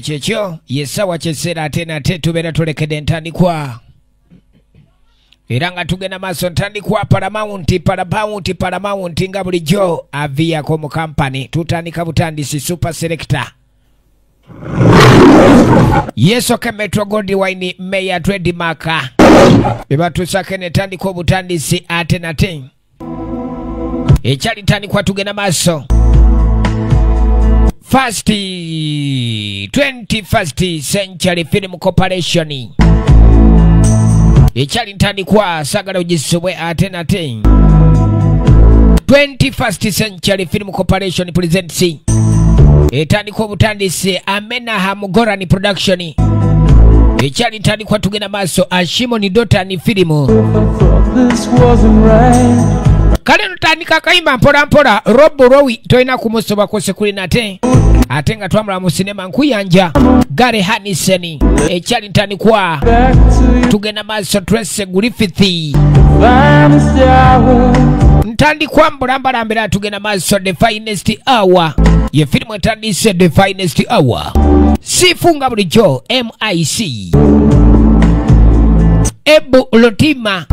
Checho yesawa chesera tena tetu bera tolekede ntandikwa iranga tugena maso ntandikwa Paramount nga bulijjo avia ko mu company tutandika butandisi super selector yeso ke Metro Gold Wine Mayor trademark bebatusake ne tandikwa butandisi ate nate echali tandikwa tugena maso First 21st Century Film Corporation echali ntandikwa sagala ujisobwe ate nate 21st Century Film Corporation presents etandikwa butandisi Amena Hamugorani Production echali ntandikwa tugena maso Ashimoni Dotani Film kale ntandika kaimba mpola Robo Rowi toina kumusoba kose kuli nate atenga twamula mu sinema nkuyanja Gary Hanisen echali ntandikwa tugena maso Trace Griffith ntandikwa mbulambalambira tugena maso The Finest Hour ye filmu etandise The Finest Hour sifunga bulijjo MIC Ebu Lotima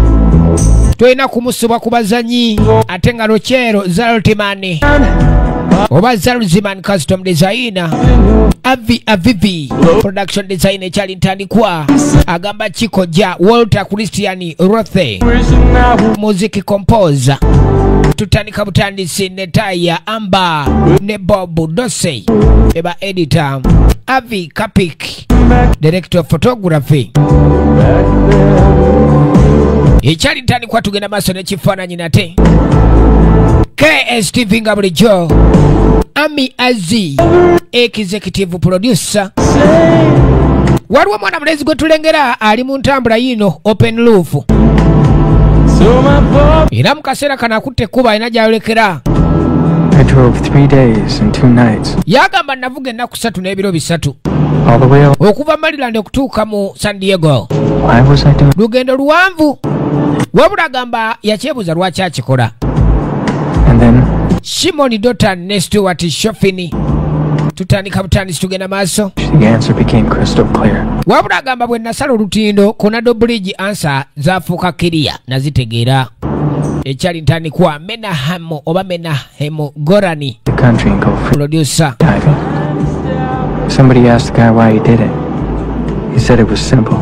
toina kumusoba kubazanyi atenga Rochero Zaltimani oba Zalziman Custom Designer Avivi Production Designer echali ntandikwa agamba Chikoja Walter Christian Rothe Music Composer tutandika butandisi Netaya Amba ne Bob Dose eba editor Avi Kapik Director of Photography echali ntandikwa tugenda maso ne chifananyi nate KSTV nga bulijjo Ami Azi Executive Producer waliwo mwana mulezi gwe tulengera ali mu ntambula yino Open Roof era mu kaseera kana akutte kuba alina gyayolekera I drove 3 days and 2 nights. yagamba navuga ennaku 3 n'ebiro 3 All the way up. okuva Maryland okutuuka mu San Diego Why was I doing? lugendo luwanvu wabula agamba yakyebuuza lwaki akikola And then Shimoni Dotan ne Stuart Shofini tutandika butandisi tugenda maaso the answer became crystal clear. wabula agamba bwe nasala olutindo Conado Bridge answer zaafuuka kiriya nazitegeera echali ntandikwa Menahamo oba Menahemo Gorani The country and go for producer diving. Somebody asked the guy why he did it. He said it was simple.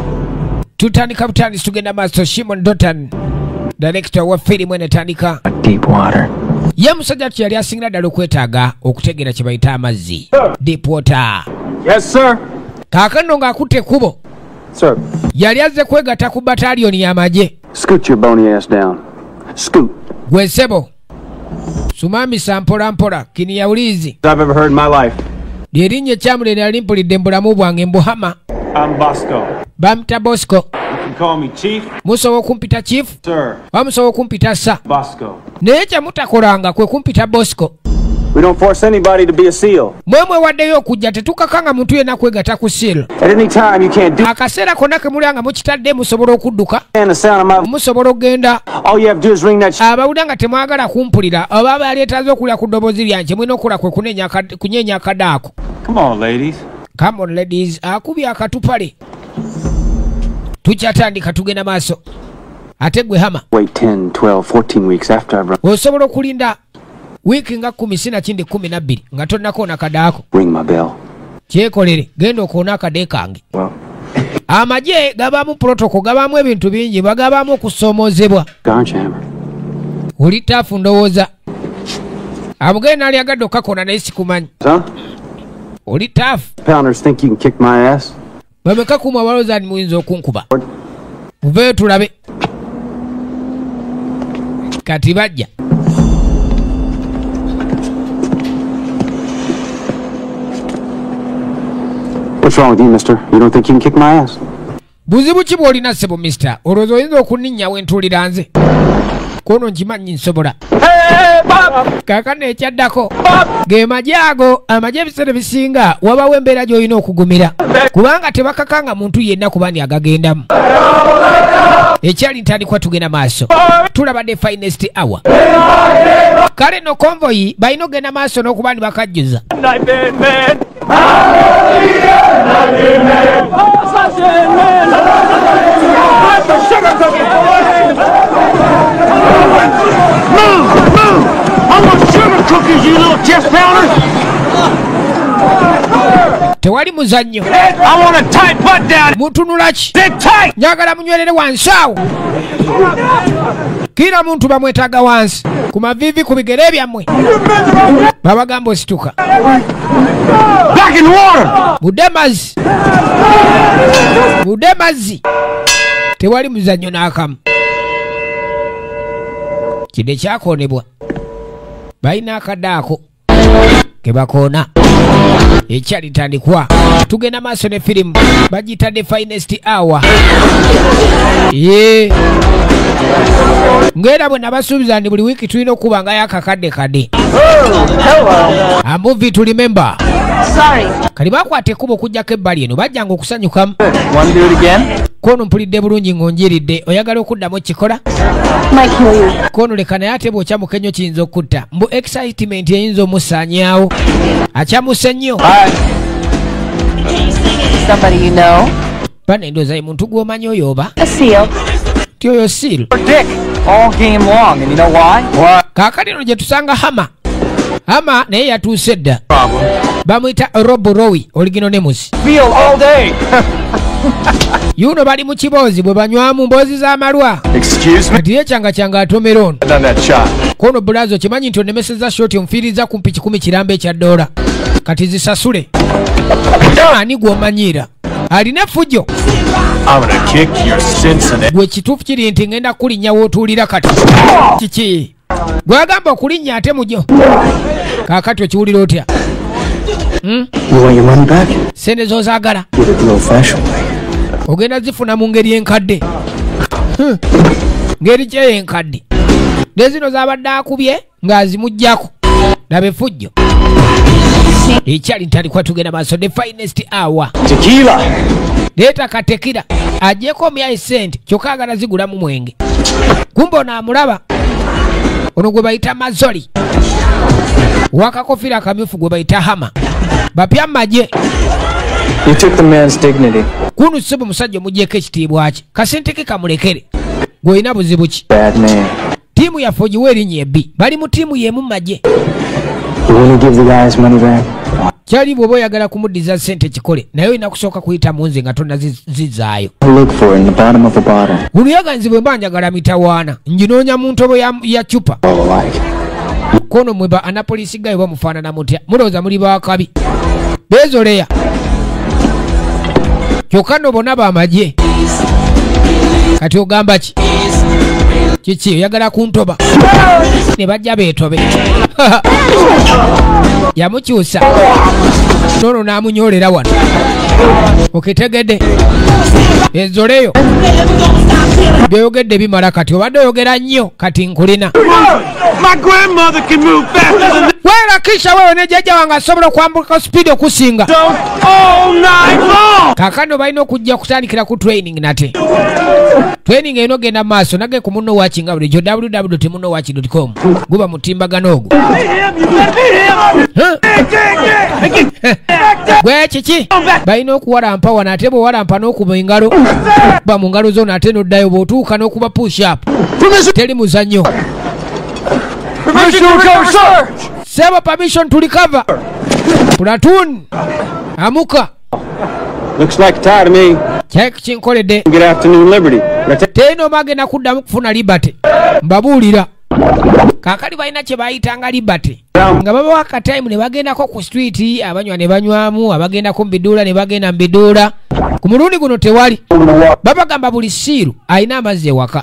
tutandika butandisi tugenda maaso Shimon Dotan director wa filimu enetandika Deep water. ye musajja yali asingira ddala okwetaaga okutegeera kye bayita amazzi deep water. Yes, sir. kaakano ng'akutte ekkubo Sir. yali azze kwegatta ku bataliyoni y'amagye Scoot your bony ass down. Scoot. gwe ssebo sumamisa mpola kiniya buliizi I've ever heard in my life. lyerinnya ekyamulere yali mpulidde mu bulamu bwange mbuhama I'm Bosco. bamita Bosco You can call me Chief. musobola okumpita chief Sir. bamusobola okumpita sa Bosco. naye kye mutakolanga kwe kumpita Bosco We don't force anybody to be a SEAL. mwemwe waddeyo okujja tetukakanga muntu yenna kwegatta ku sil At any time, you can't do akaseera konna ke mulanga mukitadde musobola okudduka the sound of my. musobola okgenda All you have to do is ring that. abawulira nga temwagala kumpulira oba baleetaze okulya ku ddoboozi lyange mulina okukola kwe kunyeenya akadaako. Come on, ladies. Come on ladies akubye akatupale tukyatandika tugenda maaso ate gwe hama Wait 10, 12, 14 weeks after I've run. osobola okulinda wiiki nga 10 sinakindi 12 nga tonnakoona kadaako Ring my bell. kyekolere genda okoona akade kange Well, amagye gabaamu protocol gabaamu ebintu bingi bagabaamu okusoomoozebwa aren't you, Hammer? oli taafu ndowooza amugende naali agadde okakoona naye sikumanyi Huh? oli taafu Pounders think you can kick my ass? bameka kumwa balooza ni muyinza okunkuba muveeyo tulabe kati bajja What's wrong with you, mister? You don't think you can kick my ass? buzibu ki bw'olina ssebo mister olowooza oyinza okuninnya wentuulira nze kono nkimanyi nsobola kaakano ekyaddako ge magye ago amagye ebiseera bisinga wabawo embeera gy'olina okugumira kubanga tebakakanga muntu yenna kubani agagendamu ekyali ntandikwa tugenda maaso tulaba the finest hour kale no convoy balina ogenda maaso n'okuba ni bakajjuza tewali muzannyo mutunulaki njagala munywerere wansi awo kila muntu bamwetaaga wansi ku mavivi ku bigere byammwe babagamba osituka budde mazzi tewali muzannyo n'akamu kide kyakoonebwa balina akaddaako ke bakoona ekyali ntandikwa tugenda maaso ne firimu bagiyita the finest hour ngera bwe nabasuubiza ndi buli wiiki tulina okuba ngayo akakadde a movie to remember kali bakwata ekkubo okugjako ebbali eno bajjanga okusanyukamu kono mpulidde bulungi ng'onjiridde oyagala okuddamu kikola kono leka naye ate bw'okyamuka ennyo kiyinza okutta mbu excitement eyinza omusaanyaawo akyamuse nnyo bane ndooza ye muntu gw'omanyi oyo oba ti oyo seal kaakati eno gye tusanga hama naye yatuuse dda bamuyita Rob Rowe original nemus yuno bali mu kiboozi bwe banywamu mboozi z'amalwa kati ye kyanga atomera ono kono bulazo kimanyi nti onemeseza shoti omufiiriza ku mpi 10 kirambo ekya $, kati zisasule ani gw'omanyiira alina effujjo gwe kituufu kiri nti ngenda kulinnya wootuulira kati kiki gwagamba okulinnya ate mujjo kaakati okiwulira otya sente z'ozaagala ogenda zifuna mu ngeri enkadde ngeri kyeyo enkadde ne zino zabadde akubye ng'azimuggyako laba effujjo ekyali ntalikwa tugenda maaso the finest hour leeta katekira agyeko omyayi sente kyokka agala zigulamu mwenge kumbe ono amulaba ono gwe bayita mazoli wakakofira akamyufu gwe bayita hama bapya mmagye kunu sibu musajja omugyeko ekitiibwa kye kasente ke kamulekere gw'olina buzibu ki tiimu yaffe ogiwa erinnya ebbi bali mu tiimu y'emu magye kyali bw'oba oyagala kumuddiza sente kikole naye olina kusooka kuyita mu nze nga tonna zizaayo gunuyaganzi bwe mba njagala mitawaana nginoonya mu ntobo ya cupa kono mwe ba anapolisi gayo bamufaanana mutya mulowooza muli bakabi bezoleya kyokka no bonna bamagye kati ogamba ki kiki oyagala kuntoba ne bajja beetobe yamukyusa nono n'amunyolera wano okitegedde ezoleyo byoyogedde bimala kati obadde oyogera nnyo kati nkulina weerakisha wewe ne jjajja wange asobola okwambuka speed okusinga kaakano balina okujja kutandikira ku training nate training eno genda maaso nage ku muno watchinga bulijjo www.munowatch.com guba mutimbagano ogwo gwe kiki balina okuwalampa wano ate bwe walampa n'okuba engalo ba mu ngalo zo nate n'oddayo bw'otuuka n'okuba push up teri muzannyo sebo permission to recover platoon amuka Looks like tired of me. Check chinkolede. Good afternoon, Liberty. Teno magenda kuddamu kufuna Liberty. Mbabuulira. Kakali balina kye bayitanga Liberty. Nga baba waka time ne bagendako ku street abanywa ne banywamu abagendako mbiduula ne bagenda mbiduula. Ku mulundi guno tewali. Baba gamba buli siiru alina amazzi ewaka.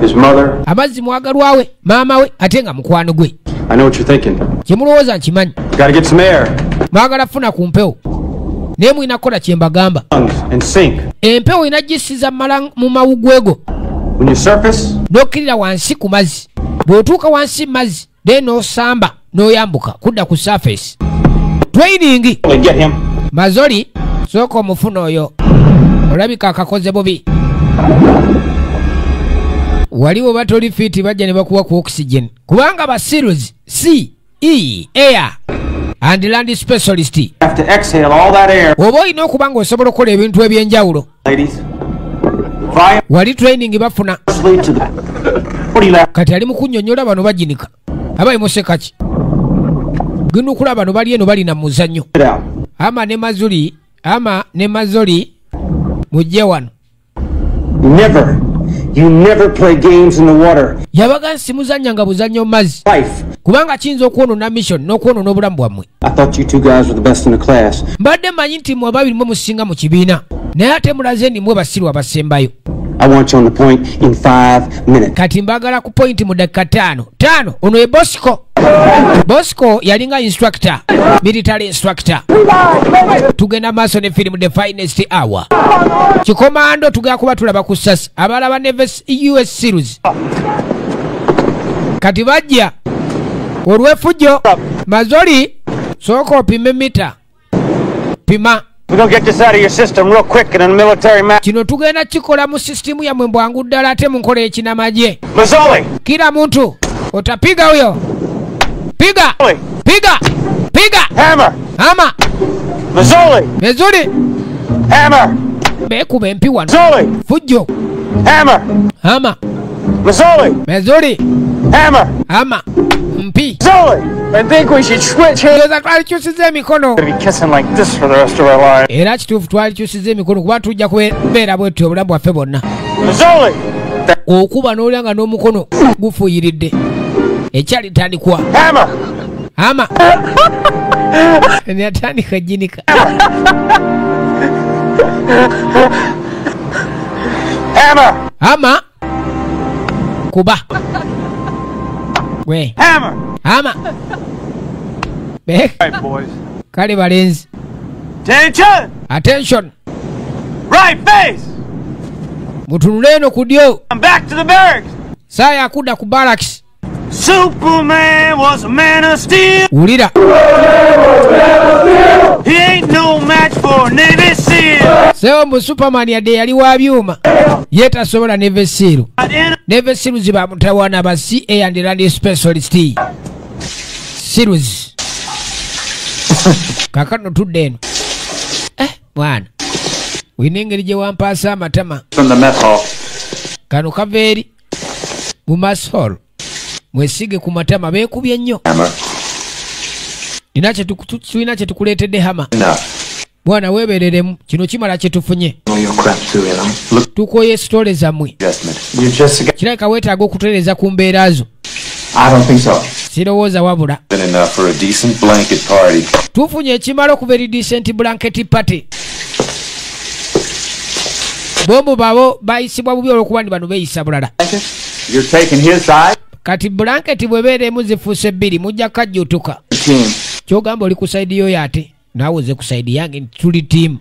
His mother. Amazzi mwagalwa we, maama we ate nga mukwano gwe. I know what you're thinking. Kyemulowooza nkimanyi. Gotta get some air. Mwagala funa ku mpewo. Naye mulina kukola kye mbagamba. Empewo inagisiza mu mawugwego. When you surface, n'okkirira wansi ku mazzi. Bw'otuuka wansi mazzi then n'osamba n'oyambuka kudda ku surface. Training. Mazoli sooka omufuna oyo. Olabika akakoze bubi. waliwo batoli fiti bajja ne bakuwa ku oxygen kubanga ba seals CE air and land specialist have to exhale all that air. oba olina okuba nga osobola okukola ebintu ebyenjawulo Ladies, wali training bafuna lead to the 40 lap. kati ali mu kunnyonnyola bano baginika abayi musekaki ginukula bano bali eno balina muzannyo Get out. ama ne mazoli mujje wano You never play games in the water. yabaga simuzannyanga buzannyo mu mazzi Life. kubanga kiyinza okwonoona mission n'okwonoona obulamu bwammwe I thought you two guys were the best in the class. mbadde mmanyi nti mmwe ababiri mwe musinga mu kibiina naye ate mulaze ndi mmwe basiru abasembayo I want you on the point in 5 minutes. kati mbagala ku point mu dakika 5 ono ye bosco yalinga instructor military instructor tugenda maaso ne firimu the finest hour kikomando tugenda kuba tulaba ku sasi abalaba ne US series kati bajja olw'effujjo mazoli sooka opime mita pima We're gonna get this out of your system real quick in a military match. kino tugenda kikola mu sisitimu yammwe bwangu ddala ate mu nkola ekinamagye Mazzoli! kila muntu otapiga huyo piga Hammer! ama Mazzoli! mezuri Hammer! bekuba empi wano Mazzoli! fujjo Hammer! ama Mazzoli! mezuri Hammer! ama mpi Mazzoli! I think we should switch hands. oza twalikyusiza emikono We're gonna be kissing like this for the rest of our lives. era kituufu twalikyusiza emikono kuba tujja kubeera bwetyo obulamu bwaffe bwonna Mazzoli! okuba n'olya nga n'omukono gufuuyiridde ekyalitandikwa Hammer! ama netandika jinika Hammer! ama kuba we Hammer! ama Right, boys. kale balenzi attention Right face! mutunule eno ku ddyo I'm back to the barracks! saa yakudda ku barracks Superman was a man of steel. wulira He ain't no match for Navy SEAL. sewo mu superman yadde yali wa byuma ye tasobola nevesiru nevesiru ziba mutawana ba CA and land specialist series kakano tudde eno bwana wina engeri gye wampaasa amatama From the mess hall. kano kava eri mu mass hall mwesige ku matama beekubye nnyo tulina kye tukuleetedde hama bwana weebereremu kino kimala kye tufunye tukoye sitole zammwe kirabika weetaaga okutereeza ku mbeera zo sirowooza wabula tufunye ekimala okuva eri decent blanket party bombo baabo bayisibwa bubi olwokuba ndi bano beeyisa bulala kati blanket bwebeeremu zifuuse bbiri mujja kajjutuka kyogamba oli ku saidi yo yate naawe oze ku saidi yange tuli tiimu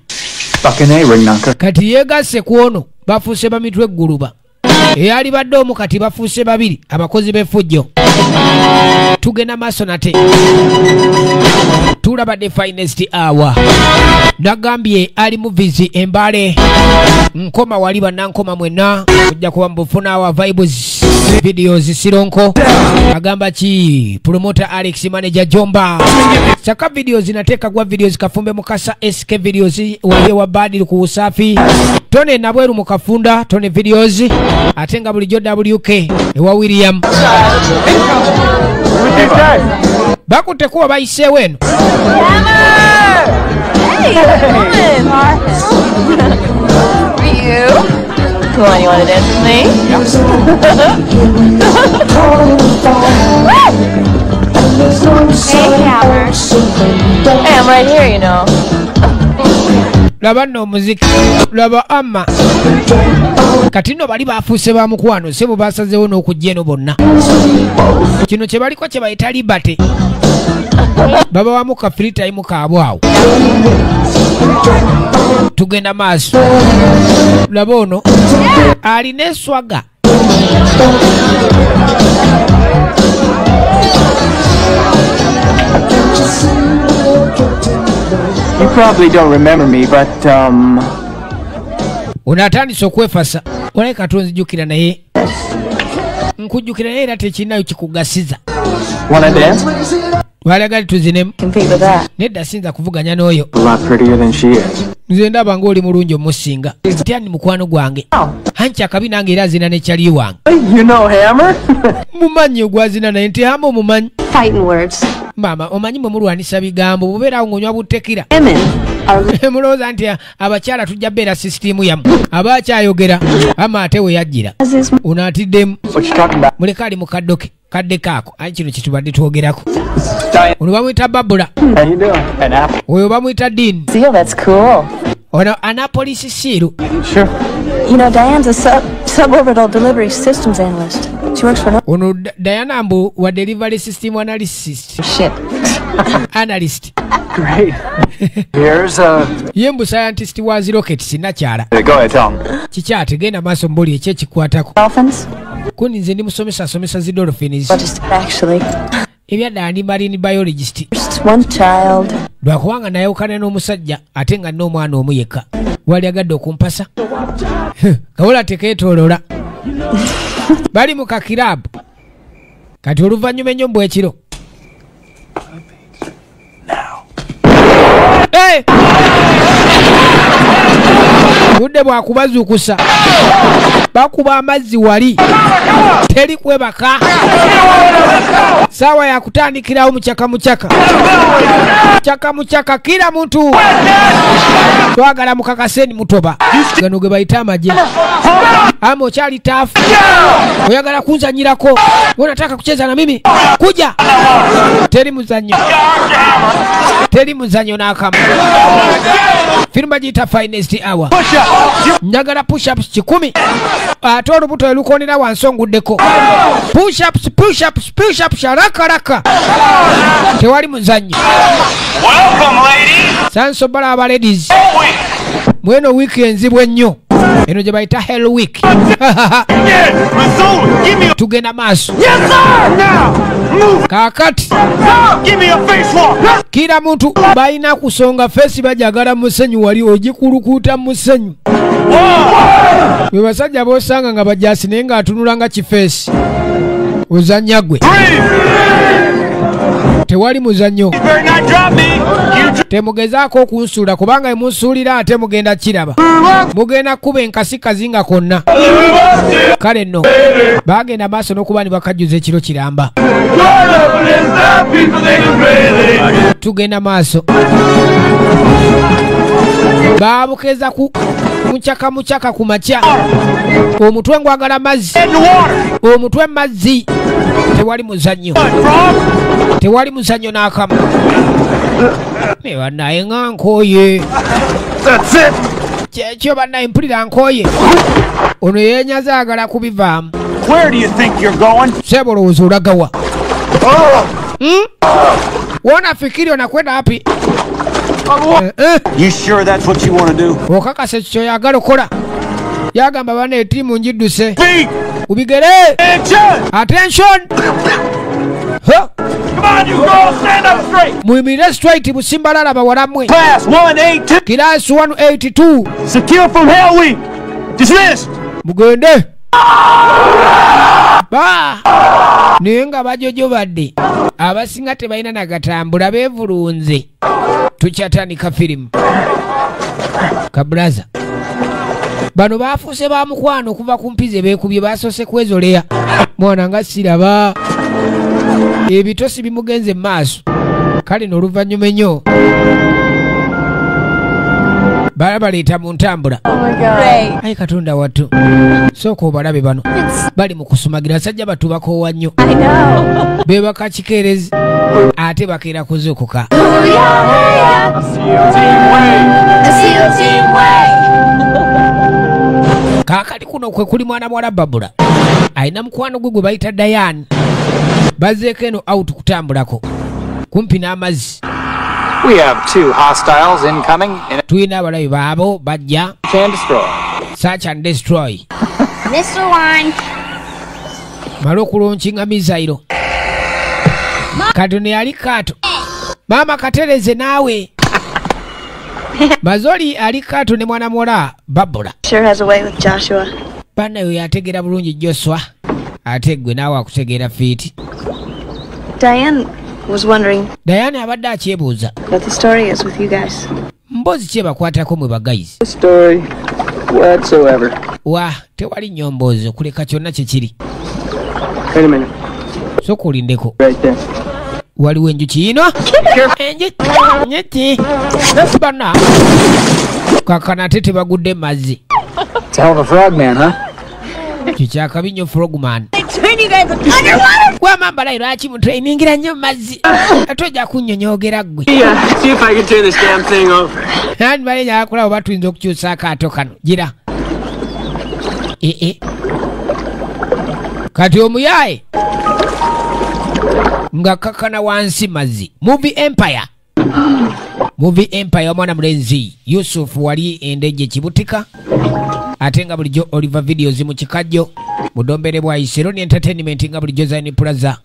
kati yeegasse ku ono bafuuse bamitwe egguluba eyali badde omu kati bafuuse babiri abakozi b'effujjo tugenda maaso nate tulaba the finest hour nagambye ali mu vizi embale nkoma wali bannankoma mwenna kujja kuba mubufuna wa vibes videos sironko agamba ki promoter Alex manager Jomba saka videos nateeka gwa videos kafumbe mukasa SK videos wale wa badili ku usafi tone nabweru mukafunda tone videos atenga bulijjo WK ewa William bakute kuwa bayise wenu Come on, you want to dance with me? Hey, Hammer. Hey, I'm right here, you know. laba nno omuziki laba amma kati nno bali bafuuse ba mukwano sebo basazeewo n'okujja eno bonna kino kye baliko kye bayita libate baba wamu ka free time kaabwawo tugenda maaso laba ono alina eswaga You probably don't remember me, but, ono atandise okwefasa olaye katonzijukira naye nkujjukira naye era tekirinayo kikugasiza. Wanna dance? Walagali tuzinemu. Compete with that. Nedda sinza kuvuganya n'oyo. A lot prettier than she is. Nze ndaba ng'oli mulungi omusinga. Tyani mukwano gwange. Hanki akabi nange era azina ne kyali wange. You know Hammer? Mumanyi ogwazina naye nti Hammer omumanyi. Fighting words. Maama omanyi mwe mulwanisa bigambo bubeerawo ng'onywa butekira. Women are Mulowooza nti abakyala tujja beera sisitiimu yammwe. Abakyayogera ama ate we yajjira. Unaatiddemu. What you talking about? Muleka ali mu kadde kaako. Ayi kino kye tubadde twogerako. Ono bamuyita Babula. How you doing? An apple. Oyo bamuyita Dean. Seal, that's cool. Ono Annapolis Siiru. Sure. You know, Diane's a suborbital delivery systems analyst. She works for Ono Diana mbu wa delivery system analyst. shit. Analyst. Great. Here's Ye mbu scientist wa rockets nakyala. Go ahead, tell him. Kikyate genda maaso mbuli ekyekikwatako. Dolphins? Kuni nze ndi musomesa zi dolphins. Well, just actually. Ebyadda ndi marine biologist. Just one child. Lwakubanga nayawukana n'omusajja ate nga n'omwana omu yekka. Wali agadde okumpasa. Kawola tekeetoolola. Bali mu kakirabu. Kati oluvannyuma ennyo mbw ekiro. Hey! Budde bwakubazuukusa. Bakuba amazzi wali. Teri kwebaka. Sawa ya kutandikirawo mukyaka. Mukyaka kila muntu. Twagala mukakaseni mutoba. Gano ge bayita amagye. Ama okyali taafu. Oyagala kunzanyirako. Unataka kucheza na mimi? Kuja. Teri muzanyo n'akamu. Firimu bagiyita finest hour. Njagala push-ups 10. Ate olubuto elukonera wansi onguddeko. Push-ups haraka. Tewali muzanyo. Sansobala aba ladies. Mweno wiki enzibwa ennyo. Eno gye bayita Hell Week. Tugenda maaso. Kaakati kila muntu balina kusonga feesi bajagala musenyu wali ogikulukuuta musenyu. Bwe basajja b'osanga nga bajasi naye ng'atunula nga kifeesi. Ozannya gwe. Tewali muzanyo. Temugezaako okunsuula kubanga emunsuulira ate mugenda kiraba. Mugenda kuba enkasikazi nga konna. Kale nno bagenda maaso n'okuba ne bakajjuza ekiro kiramba. Tugenda maaso. Baabukeza ku mukyaka ku makya. Omutwe ngwagala mazzi. Omutwe mazzi. Tewali muzanyo. Tewali muzanyo n'akamu. Ne bannaye nga nkooye. Kyekyo bannaye mpulira nkooye. Ono yeenyaza ayagala kubivaamu. Where do you think you're going? Sebo olowooza olagawa. Wona fikiri onakwenda wapi? You sure that's what you want to do? Okakasa ekyo yagala okola. Yagamba bana etiimu njidduse. Feet! Ubigere! Attention! Attention! Huh? Come on, you girls, stand up straight! Muimire straight busimbalala bawalamwe. Class 182, Class 182. secure from Hell Week. Dismissed! Mugende. Ba! Naye nga bajojobadde. Abasinga tebalina nagatambula beevulunze. Tukyatandika firimu. Kabulaza. Bano baafuuse ba mukwano okuva ku mpize beekubye basoose kwezolera. Mwana nga siraba. Ebitosi bimugenze mu maaso. Kale n'oluvannyuma ennyo. Baleeta mu ntambula. Oh my God. Ayi Katonda wattu. Sooka obalabe bano. Bali mu kusumagira sajja batubakoowa nnyo. I know. Beebaka kikeerezi. Ate bakeera kuzuukuka. The SEAL team way. Kaakali kuno kwe kuli mwana mwala Babula. Alina mukwano gwe bayita Diane. Bazzeeko eno out kutambulako. Kumpi n'amazzi. We have 2 hostiles incoming in Tuyina abalabi baabo bajja. and destroy. Search and destroy. Mr. One. Mala okulonkinga mizairo. Katono yali Kato. Maama katereze naawe. Mazoli ali Kato ne mwana mwala Babula. Sure has a way with Joshua. Bannayo yategera bulungi Joshua. ate gwe naawe akutegeera fiiti. Diane was wondering Diane abadde akyebuuza what the story is with you guys. mboozi ki ebakwatako mwe bagayizi. Story whatsoever. Wa tewali nnyombozi okuleka kyonna kye kiri. Wait a minute. So kulindeko. Right there. Waliwo enjuki ino. Enjuki. Bana. Kakana ate tebagudde mazzi. It's a hell of a frogman, huh? Kikyakabinyo frogman. Turn you guys underwater. Wamambala lwaki mutrainingira nnyo mazzi. Atojja kunnyonyoogera ggwe. Yeah, see if I can turn this damn thing over. Nani balenya akulaba oba tuyinza okukyusa akaato kano. Gira. Kati omuyaaye nga kakana wansi mazzi. Movie Empire omwana mulenzi Yusuf wali endejje kibutika ate nga bulijjo Oliver Videos mu kikajjo mudombere bwa Iseroni Entertainment nga bulijjo Zine Plaza.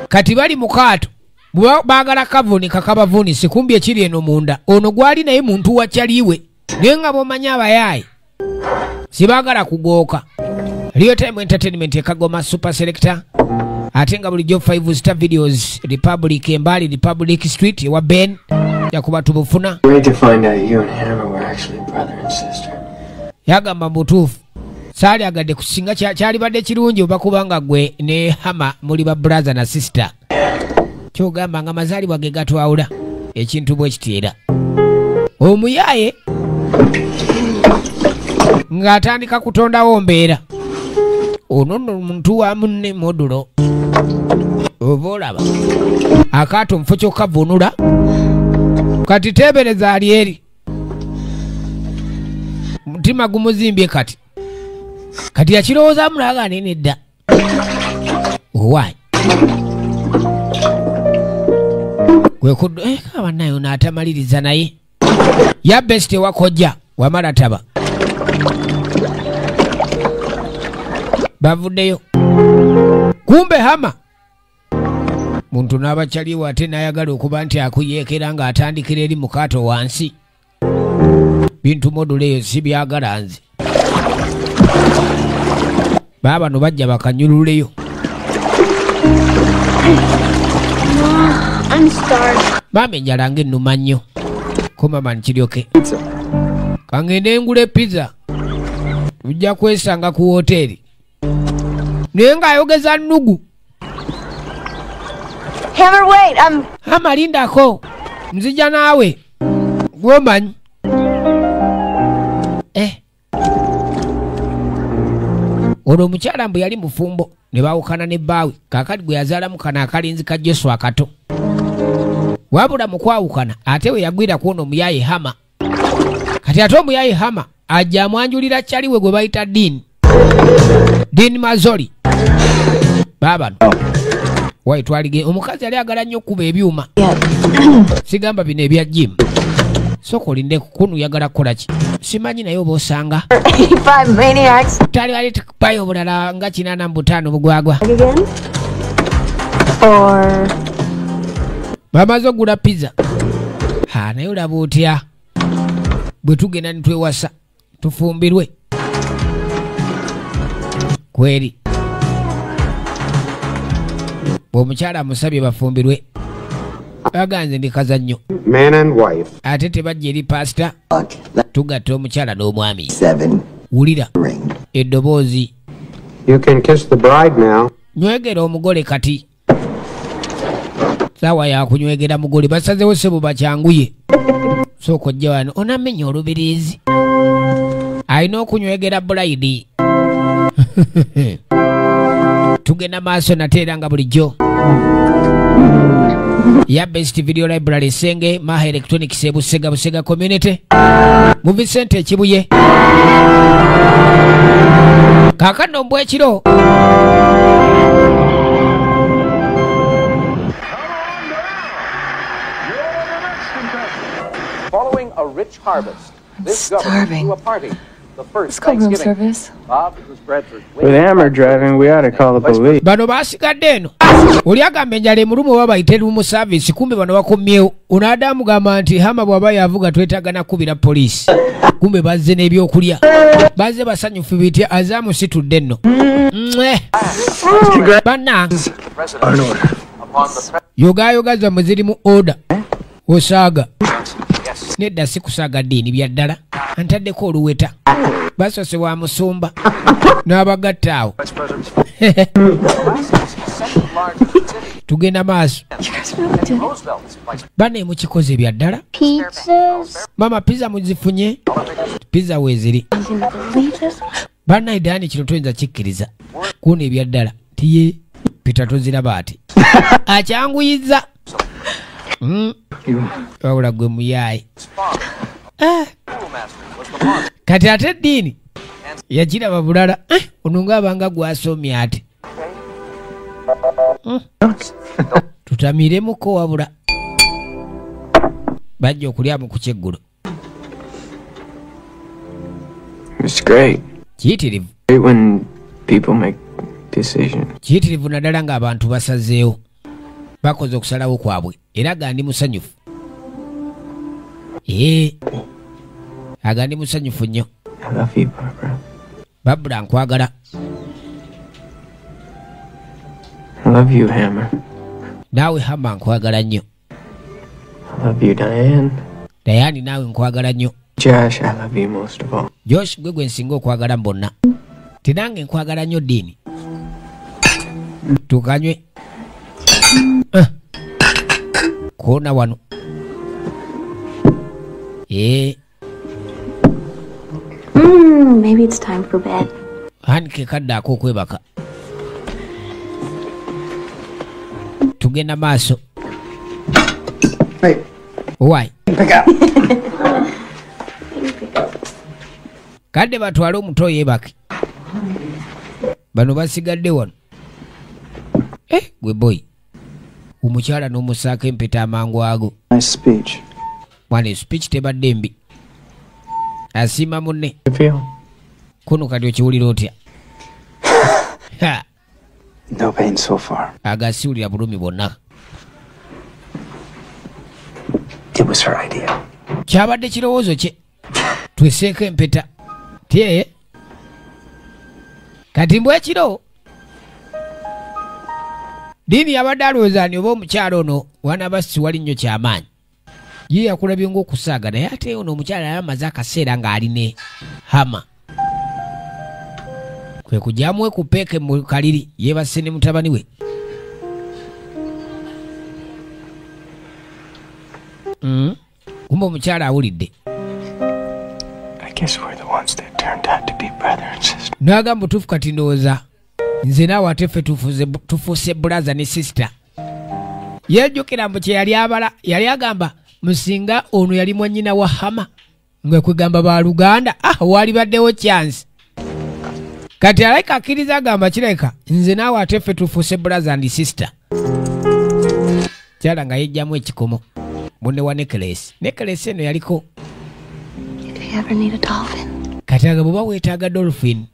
Kati bali mu kaato baagala kavuni kakabavuni sikumbi ekiri eno munda ono gwali naye muntu wakyaliwe naye nga bw'omanya abayaaye sibaagala kugooka. Real Time Entertainment ekagoma Super Selector ate nga bulijjo 5 Star Videos Republic Embali Republic Street wa Ben yakuba tubufuna. Great to find out you and Hammer were actually brother and sister. Yagamba mutuufu saali agadde kusinga kyali badde kirungi oba kubanga gwe ne Hammer muli ba brother na sister. Kyogamba nga mazaalibwa ge gatwawula ekintu bwe kiteera. Omuyaaye ng'atandika kutondawo mbeera. Ono nno muntu wa munne modulo. Oba olaba akaato mufo kyokavunula kati teebereza ali eri mutima gumuzimbye kati yakirowooza mulaga nene dda owaayi gwekuddo kabanayo n'atamaliriza naye yabbesite wakojja wamala taba bavuddeyo kumbe Hammer muntu n'abakyaliwo ate n'ayagala okuba nti akuyeekera ng'atandikira eri mu kaato wansi. Bintu modulo eyo si byagala nze. Baabano bajja bakanyululeyo. Maama enjala ng'ennuma nnyo. Ko mama nkiryoke. Kangende ngule pizza. Tujja kwesanga ku woteeri. Naye ng'ayogeza nnugu. Hammer, wait, Hammer lindako. Nzija naawe. Gwomanyi. Ono omukyala mbu yali mufumbo ne baawukana ne bbaawe kaakati gwe yazaalamu kano akalinzi ka Jesu akato. Wabula mu kwawukana ate we yagwira ku ono omuyaaye Hammer. Kati ate omuyaaye Hammer ajja amwanjulira kyaliwe gwe bayita Dean Mazoli. Baabano wayi twalige omukazi yali agala nnyo okuba ebyuma. Sigamba bino ebya gym. Soko olinde kukunu yagala kukola ki? Simanyi naye oba osanga 85 maniacs. Tali wali tukupayo obulala nga 85 bugwagwa. Again? Or bamaze ogula pizza. Naye olaba otya bwe tugenda nitwewasa tufumbirwe kweri bw'omukyala amusabye bafumbirwe baganze ndi kazannyo man and wife ate tebajja eri pasita tugatta omukyala n'omwami 7 wulira eddoboozi you can kiss the bride now nywegera omugole kati saawa yakunywegera mugole basazewo sebo bakyanguye sooka ojja wano onamenya olubiriizi alina okunywegera bulayidi tugenda maaso nate era nga bulijjo ya Best Video Library Senge Maha Electronics Busega Community Movie Center Kibuye kakano mbwe kiro Following a rich harvest, this government threw a party It's called room service. With Hammer driving, we ought to call the police. Bano basigadde eno oli agamba enjala emulumu oba bayite room service kumbe bano bakomyewo ono Adamu gamba nti Hama bw'aba yavuga twetaaga nakubira poliisi kumbe bazze n'ebyokulya bazze basanyufu biti Azaamu situdde nno banna yogayogaza mwe ziri mu order osaaga nedda si kusaaga ddiini bya ddala antaddeko oluweta basose wa musumba n'abagatta awo tugenda maaso bane mukikoze bya ddala mama pizza muzifunye pizza weeziri bana idani kino toyinza kikkiriza kuno ebya ddala tiye pita toziraba ati akyanguyiza wabula gwe muyaayi kati ate eddiini yakiraba bulala ono ngaabanga gwasomye ate tutamiremuko wabula bajja okulyamu ku kyeggulo It's great. kiyitirivu Great when people make decisions. kiyitirivu naddala ng'abantu basazeewo bakoze okusalawo kwabwe era gandi musanyufu agandi musanyufu nnyo I love you, Barbara. Babula nkwagala I love you, Hammer. naawe Hama nkwagala nnyo I love you, Diane. Dayani naawe nkwagala nnyo Josh, I love you most of all. Josh gwe gwe nsinga okwagala mu bonna tinange nkwagala nnyo ddiini tukanywe koona wano Maybe it's time for bed. hanike kaddaako okwebaka tugenda maaso why kadde batwale omuto yeebake bano basigadde wano gwe boy omukyala n'omusaako empeta amangu ago Nice speech. mwana speech tebadde mbi asiima munne You feel? kuno kati okiwulira otya No pain so far. agasiwulira bulumi bwonna It was her idea. kyabadde kirowoozo kye tweseeko empeta tye kati mbwekiro diini yabadde alowooza ni oba omukyala ono wanabasi wali nnyo kyamaanyi ye yakulabye ng'okusaaga naye ate ono omukyala yali amaze akaseera ng'ali ne Hama kwe kujyamu ekupeeke mu kaliri yeebase ne mutabani we kumbe omukyala awulidde I guess we're the ones that turned out to be brother and sister. n'agamba otuufu kati ndowooza nze naawe ate ffe tufuuse bulaza ne sisita yeejjukira mbu kye yali abala yali agamba musinga ono yali mwannyina wa Hama ngwe kwegamba baluganda waali baddewo chance kati alaika akkiriza agamba kireka nze naawe ate ffe tufuuse bulaza and sister kyala nga yejjamu ekikomo munne wa necklace eno yaliko Do you ever need a dolphin? kati aga bwe baweetaaga dolphin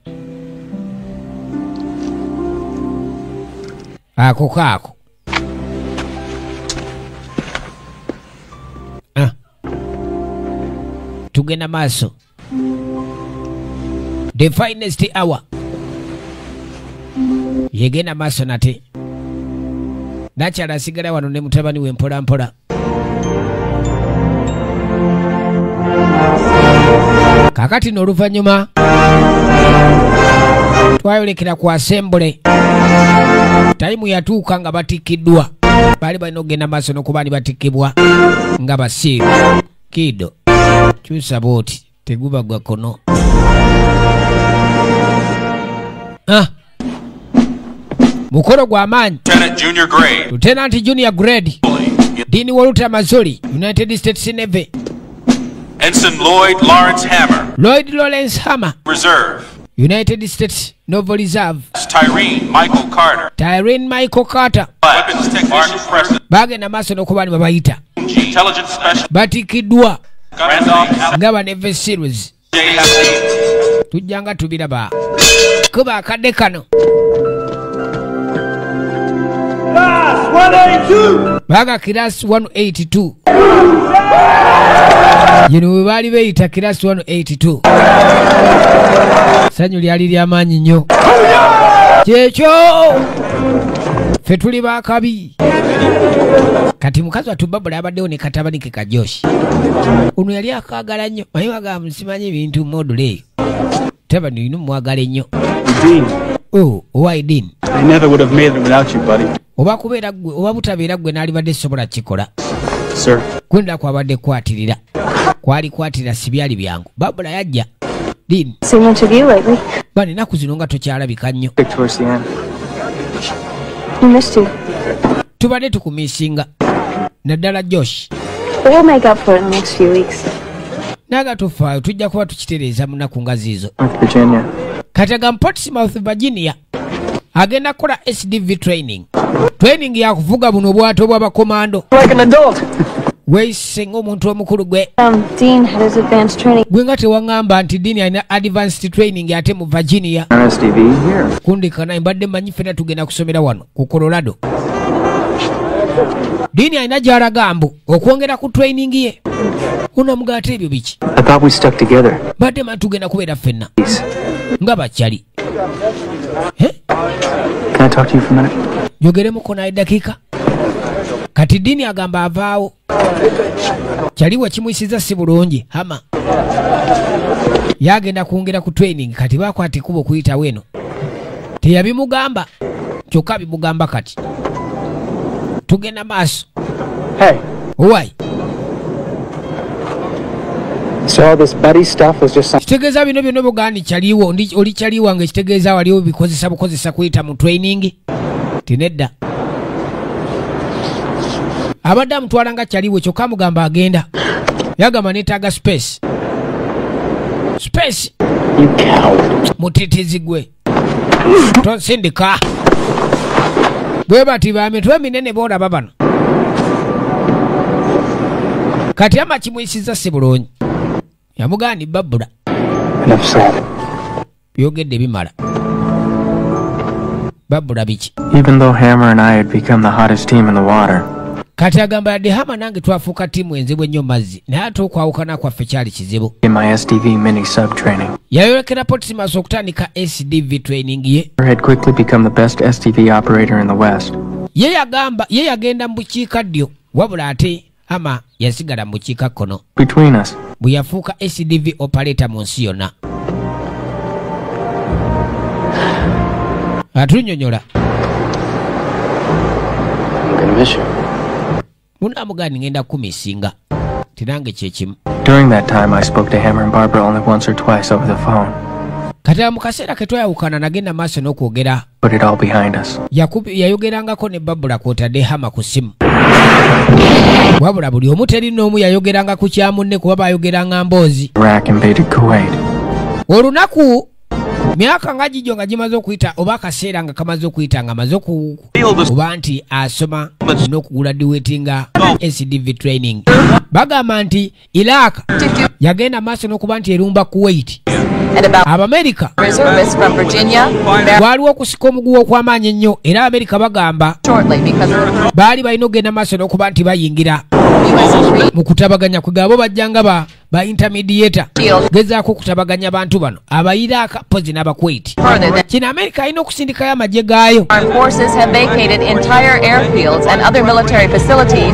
ako kaako tugenda maaso the finest hour yegenda maaso nate nakyala asigala wano ne mutabani we mpola mpola kakati n'oluvannyuma twayolekera ku asembule tayimu yatuuka nga batikkiddwa baali balina okugenda maaso n'okuba ni batikkibwa nga basiiru kido kyusa booti teguba gwa kono mukolo gw'amaanyi Lieutenant Junior Grade Dini Walter Mazzoli United States Navy Ensign Lloyd Lawrence Hammer Lloyd Lawrence Hammer Reserve United States Naval Reserve Tyrene Michael Carter Weapons Technician Preston bagenda maaso n'okuba ni babayita Intelligence Special batikiddwa Randolph nga ba Navy Seals tujjanga tubiraba kuba akadde kano baga kirasi 182 yino we baali beyita kirasi 182 sanyu lyali lyamaanyi nnyo kyekyo ffe tuli bakabi kati mukazi watu Babula abaddewo ne katabani ke Kajoshi ono yali akaagala nnyo manyi bagamba nsimanyi ebintu module eyo tabani ino mwagala ennyo Dean. I never would have made it without you, buddy. Oba kubeera gwe oba butabeera gwe n'alibadde sobola kikola. Sir. Kwenda kwabadde kwatirira. Kwali kwatirira sibyali byangu. Babula yajja. Dean. Seen much of you lately. Bani naku zino nga tokyalabika nnyo. Towards the end. We missed you. Tubadde tukumisinga. Naddala Josh. We'll make up for it in the next few weeks. Naga tufaayo tujja kuba tukitereeza munaku nga ziizo. North Virginia. Kataga Portsmouth, Virginia. Agenda kola SDV training. Training ya kuvuga buno bwato bw'abakomando. Like an adult. Weesenga omuntu omukulu gwe. Dean had his advanced training. Gwe nga tewangamba nti Dean alina advanced training ate mu Virginia. SDV here. Kundikana mbadde mmanyi ffenna tugenda kusomera wano ku Colorado. Dean alina gy'alaga mbu okwongera ku training ye. Unamugata ebyo biki? I thought we stuck together. Badde man tugenda kubeera ffenna. Nga bakyali. Can I talk to you for a minute? Jogeremuko naye dakiika. Kati Dean agamba avaawo. Kyaliwo kimuyisiza si bulungi. Hama. Yagenda kwongera ku training kati bakwata kubo kuyita weno. Teyabimugamba. Kyokka bimugamba kati. Tugenda maaso. Hey. Why? So all this buddy stuff was just something. Kitegeeza bino byonna bugani kyaliwo oli kyaliwo nga kitegeeza waliwo bukozesa kuyita mu training. Tinedda. Abadde amutwala nga kyaliwo kyokka amugamba agenda. Yagamba neetaaga space. Space. You coward. Mutitizi gwe. Tonsindika. Bwe bati bamitwe eminene boolaba bano. Kati ama kimuyisiza si bulungi. Yamugani Babula. Enough said. Yogedde bimala. Babula biki. Even though Hammer and I had become the hottest team in the water. Kati agamba yadde Hammer nange twafuuka tiimu enzibu ennyo mazzi naye ate okwawukana kwaffe kyali kizibu. In my SDV mini sub training. Yayolekera Portsmouth okutandika SDV training ye. I had quickly become the best SDV operator in the West. Ye yagenda mu bukiikaddyo wabula ate Hammer yasigala mu bukiikakkono. Between us. Bwe yafuuka SDV operator mu nsi yonna. Atunyonyola. Munamugani ngenda kumisinga. Tinange kyekimu. During that time I spoke to Hammer and Barbara only once or twice over the phone. Kati mu kaseera ke twayawukana nagenda maaso n'okwogera. Put it all behind us. Yayogerangako ne Babula kwotadde Hammer ku simu. Wabula buli omu teri n'omu yayogeranga ku kya munne kuba bayogeranga mboozi. Iraq invaded Kuwait. Olunaku myaka nga gijjo nga gimaze okuyita oba akaseera nga kamaze okuyita nga amaze oba nti asoma n'okugula diweti nga SDV training. Bagamba nti Iraq yagenda maaso n'okuba nti erumba Kuwait. Abamerika waliwo okusika omuguwa okw'amaanyi ennyo era Abamerika bagamba baali balina okugenda maaso n'okuba nti bayingira mu kutabaganya kwegabo bajjanga ba intermediator gezaako okutabaganya bantu bano Abayiraaka pozi n'Abakuwait. Kino Amerika alina okusindikayo amagye gaayo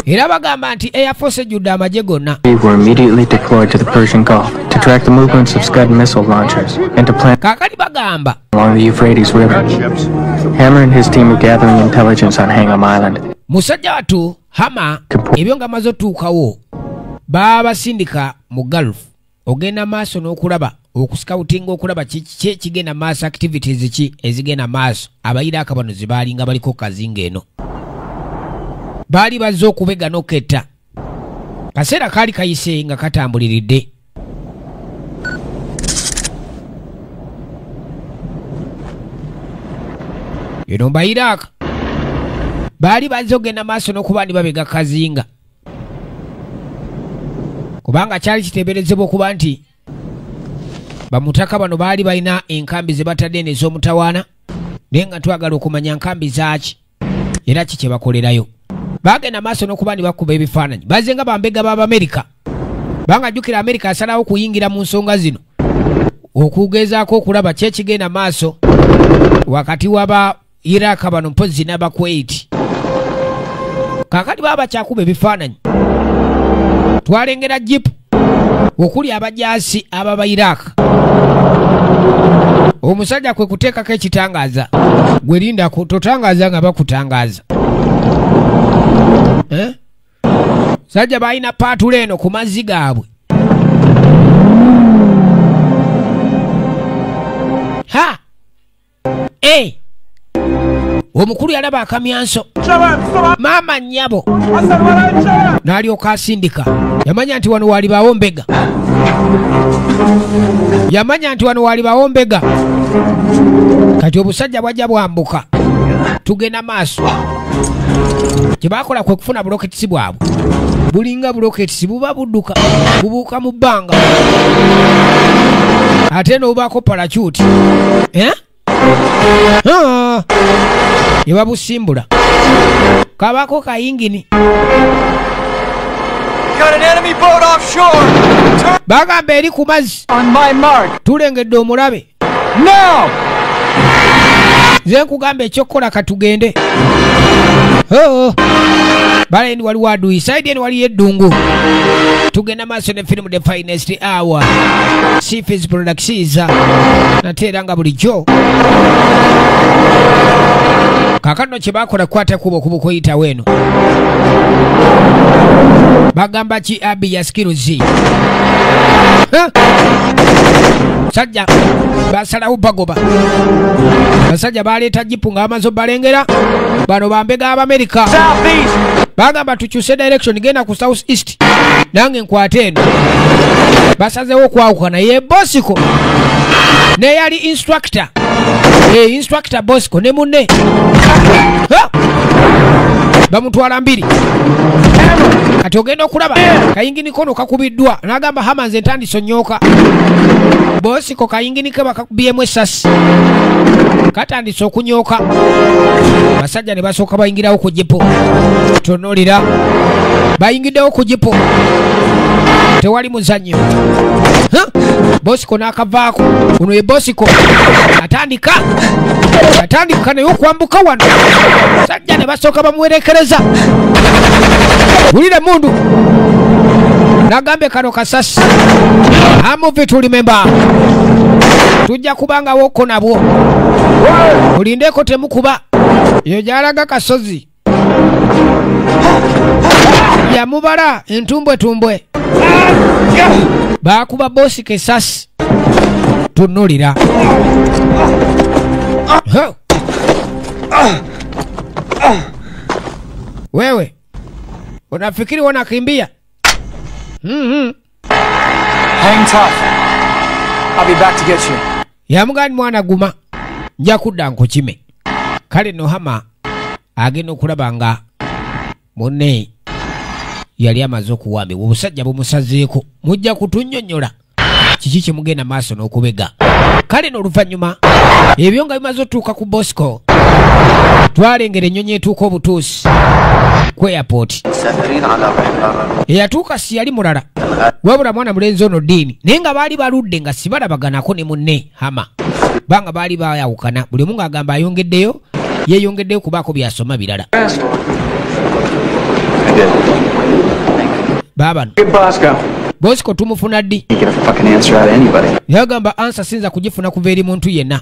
era bagamba nti Air Force ejjudde amagye gonna. We were immediately deployed to the Persian Gulf to track the movements of Scud missile launchers and to plan kaakati bagamba along the Euphrates River. Hammer and his team were gathering intelligence on Hangam Island. Musajja watu Hammer ebyo nga maze otuukawo baabasindika mu Gulf ogenda maaso n'okulaba okuscoutinga okulaba kiki kigenda maaso activities ki ezigenda maaso Abayiraaka bano ze baalinga baliko kazinga eno baali bazze okubega n'oketta kaseera kaali kayise nga katambuliridde. Eno Bayiraaka baali bazze ogenda maaso n'okuba ndi babega kazinga kubanga kyali kiteeberezebwa okuba nti bamutaka bano baali balina enkambi ze batadde n'ez'omutawaana naye nga twagala okumanya nkambi zaaki era ki kye bakolerayo. Bagenda maaso n'okuba ne bakuba ebifaananyi bazze nga bambega b'Abamerika banga jjukira Amerika asalawo kuyingira mu nsonga zino okugezaako okulaba ki ekigenda maaso wakati w'aba Iraq bano mpozi n'aba Kuwait. Kaakati baba bakyakuba ebifaananyi twalengera jipu okuli abajaasi ababa Iraq. Omusajja kwe kuteekako ekitangaaza gwe linda totangaaza nga bakutangaaza. Sajja balina paatula eno ku mazzi gaabwe. Ha! Omukulu yalaba akamyanso maama nnyabo n'alyoka asindika. Yamanya nti wano walibaawo mbega. Kati obusajja bwajja bwambuka tugenda maaso. Kye baakola kwe kufuna buloketisi bwabwe bulinga buloketisi buba budduka bubuuka mu bbanga ate n'obaako parachuti ne babusimbula kabaako kayingini. Bagamba eri ku mazzi tulengedde omulabe. Nze nkugamba ekyokkola katugende. Bale ndi waliwo aduyi saidi eni waliyo eddungu. Tugenda maaso ne firimu The Finest Hour Seafeeds Productions nate era nga bulijjo kaakano kye baakola kukwata kubo kubukuyitawo eno bagamba ki abi ya skiruzi sajja basalawo bagoba basajja baleeta jipu nga bamaze obalengera bano bambega Abamerika bagamba tukyuse direction genda ku South East nange nkwate eno basazewo okwawukana ye Bosco ne yali instructor instructor Bosco ne munne bamutwala mbiri kati ogenda okulaba kayingini kono kakubiddwa n'agamba hamanze ntandisonyoka Bosco kayingini ke bakakubyemu essasi katandise okunyooka. Basajja ne basooka bayingirawo ku jipo tonolira bayingiddewo ku jipo tewali muzannyo. Bosco n'akavaako uno ye Bosco atandika naye okwambuka wano sajja ne basooka bamuwerekereza wulire mundu nagambe kano kasasi amuvi tulimemba tujja kubanga woko nabwo mulindeko temukuba yo gyalaga kasozi yamubala entumbwetumbwe bakuba Bosco esasi tunulira. Wewe unafikiri wanakimbia? Hang tough. I'll be back to get you. Yamugani mwana guma nja kudda nkukime. Kale no hama agenda okulaba nga munne yali amaze okuwambe obusajja bumusazeeko mujja kutunnyonnyola kiki kye mugenda maaso n'okubega. Kale n'oluvannyuma ebyo nga bimaze otuuka ku Bosco twalengera ennyonyi etuuka obutuusi ku airport. Eyatuuka si yali mulala wabula mwana mulenzi ono Ddiini naye nga baali baludde nga sibalabaganako ne munne hama banga baali bayawukana buli omu ng'agamba ayongeddeyo yeeyongeddeyo kubaako byasoma birala. Baabano Bosco tumufuna ddi yagamba ansa sinza kugifuna kuva eri muntu yenna.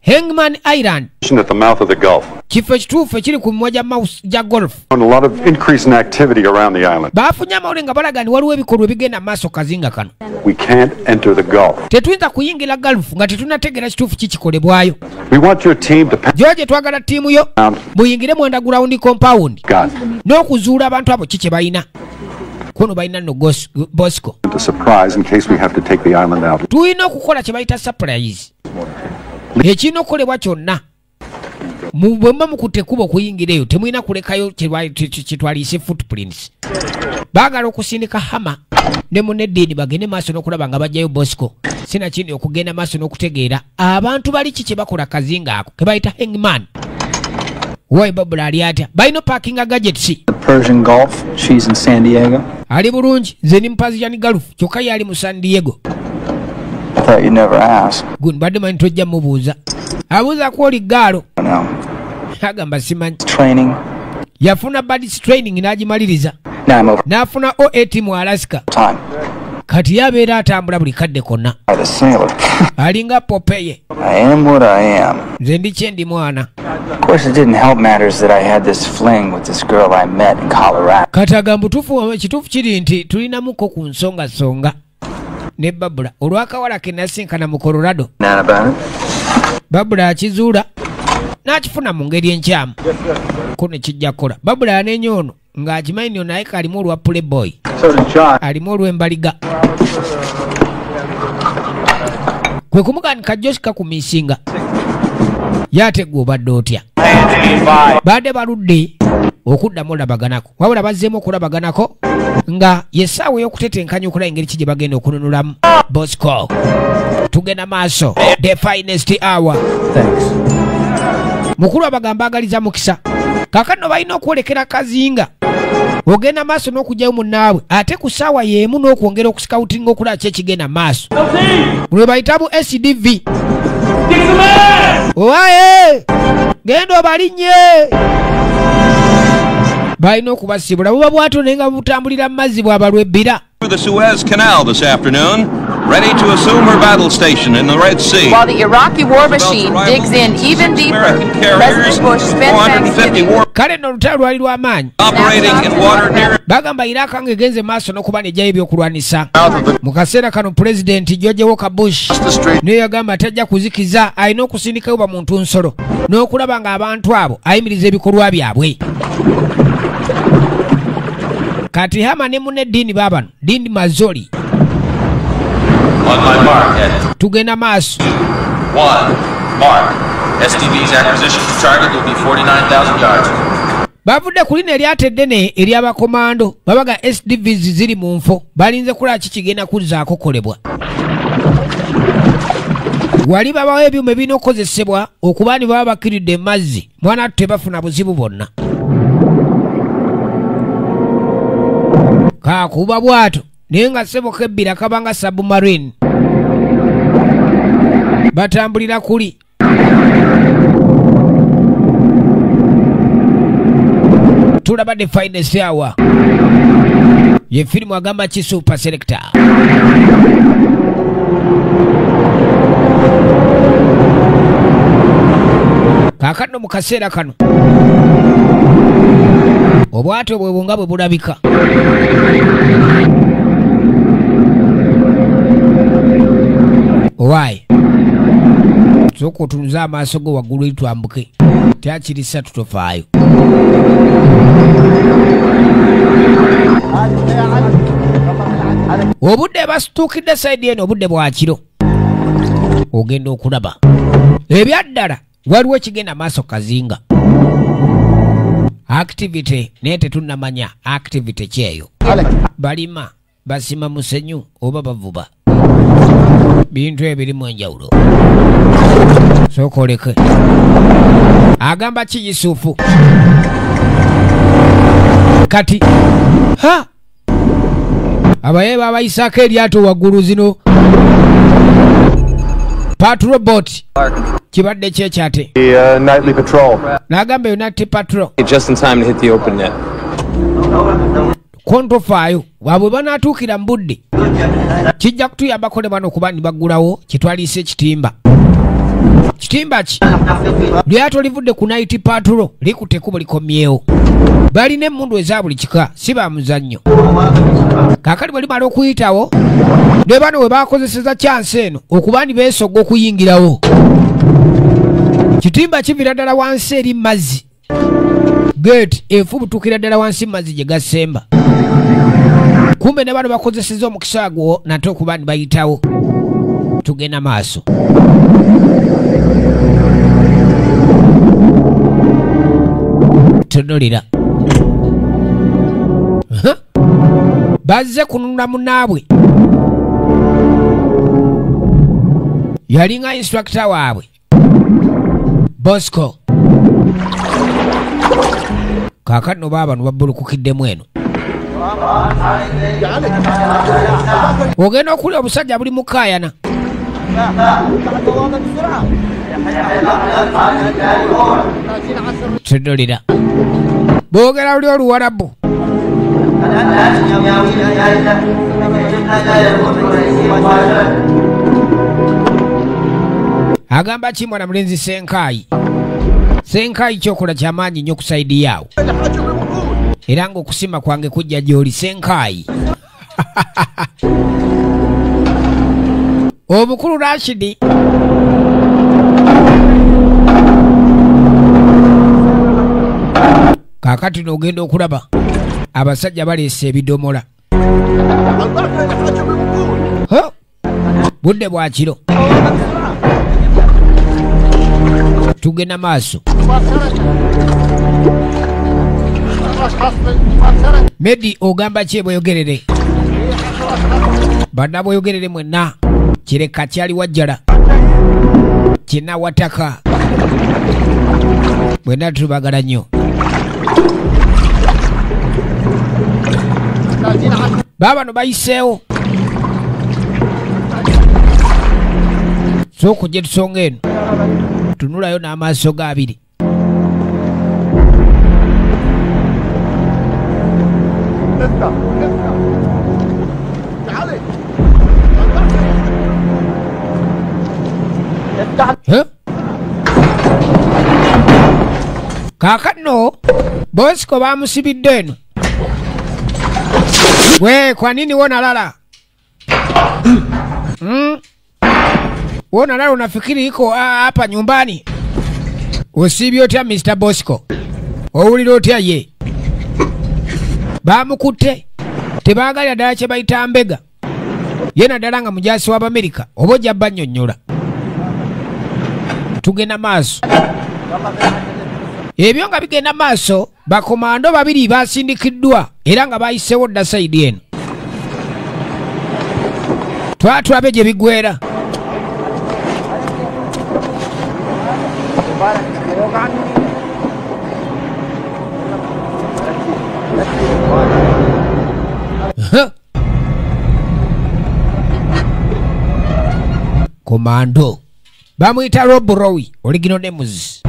Hangman Island at the mouth of the Gulf. kifo ekituufu ekiri ku mimwa gya golf. A lot of increase in activity around the island. Bafunye amawulire nga balaga nti waliwo ebikolwa ebigenda maaso kazinga kano. We can't enter the Gulf. Tetuyinza kuyingira golf nga tetunategeera kituufu kikikolebwayo. We want your team to George twagala ttiimu yo muyingire mu underground compound n'okuzuula abantu abo ki kye balina. Kono balina no Bosco. A surprise in case we have to take the island out. Tuyina okukola kye bayita surprise. Ekino kolebwa kyonna Mubwemba mukute kubo kuyingireyo temwina kulekayo kitwalise footprints. Bagala okusindika hama ne munedini bagende maaso n'okulaba nga bajjayo Bosco. Sina kindi okugenda maaso n'okutegeera abantu bali kiki bakola kazinga ako ke bayita hangman. Why Babula ali atya? Balina parking gadgets. The Persian Gulf. She's in San Diego. Ali bulungi nze ni Persian Gulf kyokka yali mu San Diego. I thought you never asked. Good badde manyi tojja mubuuza. Abuuza kwoli gaalo. No. Agamba simanyi. Training. Yafuna buddies training n'agimaliriza. Now I'm over N'afuna OAT mu Alaska. time. Kati yabeera atambula buli kadde konna. By the sailor. Alinga Popeye. I am what I am. Nze ndi kye ndi mwana. Of course, it didn't help matters that I had this fling with this girl I met in Colorado. Kati agamba kituufu kiri nti tulinamuko ku nsonga ne Babula olw'akawala ke nasinkana mu Colorado. Not about it. Babula akizuula n'akifuna mu ngeri enkyamu ko ne kijja kukola. Babula anenya ono ng'akimanyi nno naye kalimu olwa playboy. So did John. Alimu olw'embaliga. Kwe kumuganika Jessica ku misinga. Yategwa obadde otya. Badde baludde okuddamu labaganako. Wabula bazzeemu okulabaganako nga yessaawa ey'okutetenkanya okulaba engeri ki gye bagenda okununulamu Bosco. Tugenda maaso. The finest hour. Thanks. Mukulu abagamba agaliza mukisa. Kaakano balina okwolekera kazinga. Ogenda maaso n'okugyayo munnaabwe ate ku ssaawa y'emu n'okwongera okusikawutinga okulaba ki ekigenda maaso. Lwe bayita bu SDV. Owaye! Genda obalinnye! Balina okubasibula buba bw'atyo naye nga butambulira mu mazzi bw'abalwebbira. Through the Suez Canal this afternoon, ready to assume her battle station in the Red Sea. While the Iraqi war machine digs in even deeper, President Bush spent Thanksgiving Kale nno olutalo lwali lw'amaanyi. Operating in water near Bagamba Iraq ng'egenze maaso n'okuba n'ejjayo ebyokulwanisa. Mu kaseera kano Pulezidenti George Walker Bush niyo yagamba tajja kuzikiza alina okusindikayo bamuntu nsolo n'okulaba ng'abantu abo ayimiriza ebikolwa byabwe. Kati Hama ne muneddiini baabano Dindi Mazoli. On my mark, at Tugenda maaso. 1, mark. SDV's acquisition target will be 49,000 yards. Bavudde ku lino eryata eddene ery'abakomando babaga SDVs ziri mu nfo balinze kulaba ki kigenda kuzzaako kolebwa. Wali babawo ebyuma ebirina okukozesebwa okuba ni baba bakiridde mazzi mwana tebafuna buzibu bwonna. Kakuba bwato naye nga ssebo kebbira kabanga submarine. Batambulira kuli. Tulaba the finest hour. Ye firimu agamba ki super selector. Kaakano mu kaseera kano obwato bwe bunga bwe bulabika. Owaye sooka otunuza amaaso go waggulu itwambuke tyakirisa tutofaayo. Obudde basituukidde sayidi eno obudde bwakiro ogenda okulaba ebyaddala waliwo ekigenda maaso kazinga activity naye tetunnamanya activity kyeyo. Balima basima musenyu oba bavuba bintu ebirimu enjawulo. Sooka oleke. Agamba ki Yusufu kati ha abaye babayisaako eryato waggulu zino patrol boat kibadde kyekyate. The nightly patrol. N'agamba yo natti patrol Just in time to hit the open net. kontofaayo waabwe banaatuukira mu budde kijja kutuyambako ne bano okuba nibaggulawo kitwaliise ekitimba. Kitimba ki lyato livudde ku night patrol likutte kubo likomyewo. Balina emmundu eza buli kika si ba muzannyo. Kaakali bwe limala okuyitawo ne bano we bakozeseza chance eno okuba ni beesogga okuyingirawo. Kitimba kivira ddala wansi eri mazzi. Gate efubutukira ddala wansi mazzi gye gasemba. Kumbe ne bano bakozeseza omukisa gwo nate okuba ni bayitawo. Tugenda maaso. Tudulira. Bazze kununula munaabwe. Yalinga instructor waabwe. Bosco. Kakano baba nubabulukukiddemu eno. Ogenda okulya obusajja buli mukayana. Tudulira. Boogera luli oluwarabu. Agamba kimwana mulenzi Senkai. Senkai kyokola kyamaanyi nnyo kusaidi yaawo. Era ng'okusima kwange kujja gy'oli Senkai. Omukulu Rashidi. Kaakati n'ogenda okulaba abasajja baleese ebidomola. Budde bwa kiro. Tugenda maaso. Medi ogamba ki bweyogerere? Bana bweyogerere mwenna. Kireka kyali wajjala. Kina wataka. Bwena tubagala nnyo. Baba no bayiseewo. So kujja tusonga eno. Tunulayo n'amaaso g'abiri. Kaakano Bosco bamusibidde eno. We, kwa nini wona lala? Wona lala unafikiri iko hapa nyumbani? Usibye otya Mr. Bosco? Owulira otya ye? Bamukutte. Tebaagalira ddala kye bayita mbega. Yena ddala nga mujaasi w'Amerika. Oba ojja bannyonnyola. Tugenda maaso. Ebyo nga bigenda maaso, bakomando babiri basindikiddwa era nga bayiseewo dda sayidi eno. Tulabe gye bigwera. Komando bamuyita Rob Rowe, original names.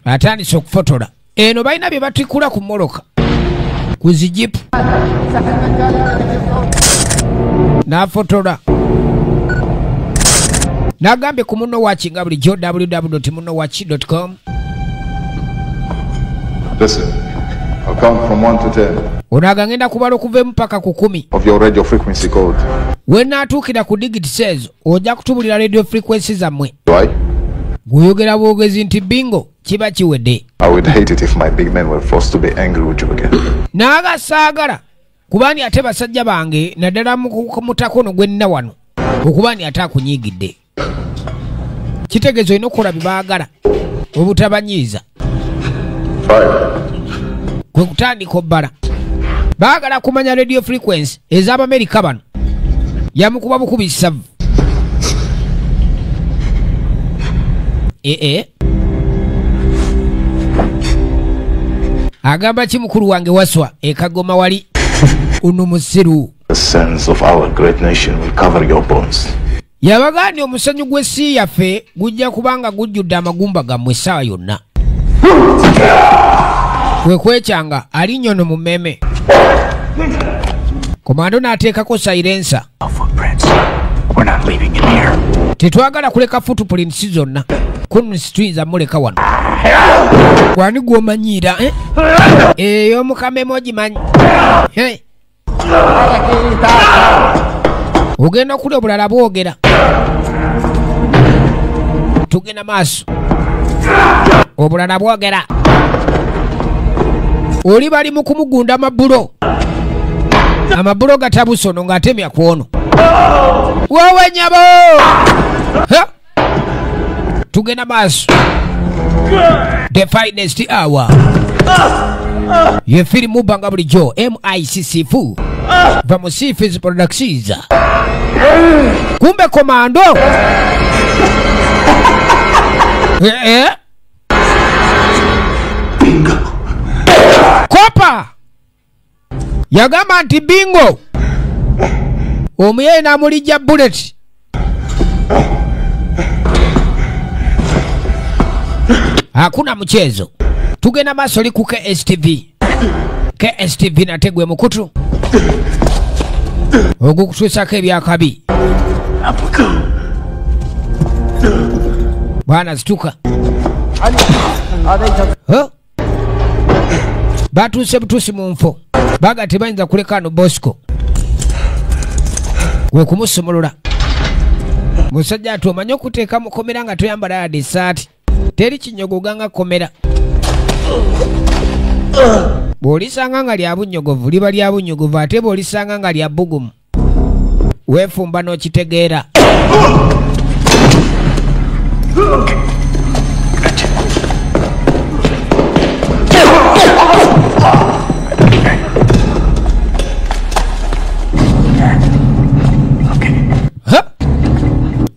Atandise okufotola. Eno balina bye batikula ku moloka. Ku zijipu. N'afotola. N'agambye ku Muno Watch nga bulijjo www.munowatch.com. Listen, I'll count from 1 to 10. Onaga ngenda kubala okuva mpaka ku 10. Of your radio frequency code. Wenaatuukira ku digits ezo, ojja kutubulira radio frequency zammwe. Why? Guyogera bwogezi nti bingo kiba kiwedde. I would hate it if my big men were forced to be angry with you again. Naaga saagala kubani ate basajja bange naddala mu mutakono gwe nina wano okubani ate akunyiigidde. Kitegezo ino kola bibaagala obutabanyiiza. Kwe kutandika obbala. Baagala kumanya radio frequency ez'Abamerika bano. Yamukuba bukubi 7. Agamba ki mukulu wange waswa ekagoma wali unumusiru. The sons of our great nation will cover your bones. Yabagani omusanyu gw'essi yaffe gujja kubanga gujjudde amagumba gammwe essaawa yonna. Kwe kwekyanga ali nnyono mu mmeme. Komando n'ateekako silencer. Tetwagala kuleka footprints zonna. Kuno situiza muleka wano. Wani gw'omanyiira ey'omukama ogimanyi. Ogenda okuli obulala bwogera. Tugenda maaso. Obulala bwogera. Oli bali mu kumugunda amabbulo. Amabbulo gatabusono ng'atemya kwono. Wowe nyabo! tugenda maaso. The Finest Hour ye firimu banga bulijjo MICC4 va mu Seafeeds Productions. Kumbe komando Bingo. Kopa yagamba nti bingo omuyeye namulijja bullet. Hakuna mchezo. Tugenda masoli ku KSTV. KSTV nategwe mukutu. Ogukutusako ebyakabi. Bwana zituka. Batuse butusi mu nfo. Baga tebayinza kuleka no Bosco. We kumusumulula. Musajja atumanyo kuteeka mukomera nga toyambala yadi saati. Teri kinyogo ganga komera. Bolisanga nga lya bunyogovu liba lya bunyogovu ate bolisanga nga lya bugumu. Wefumba no kitegeera.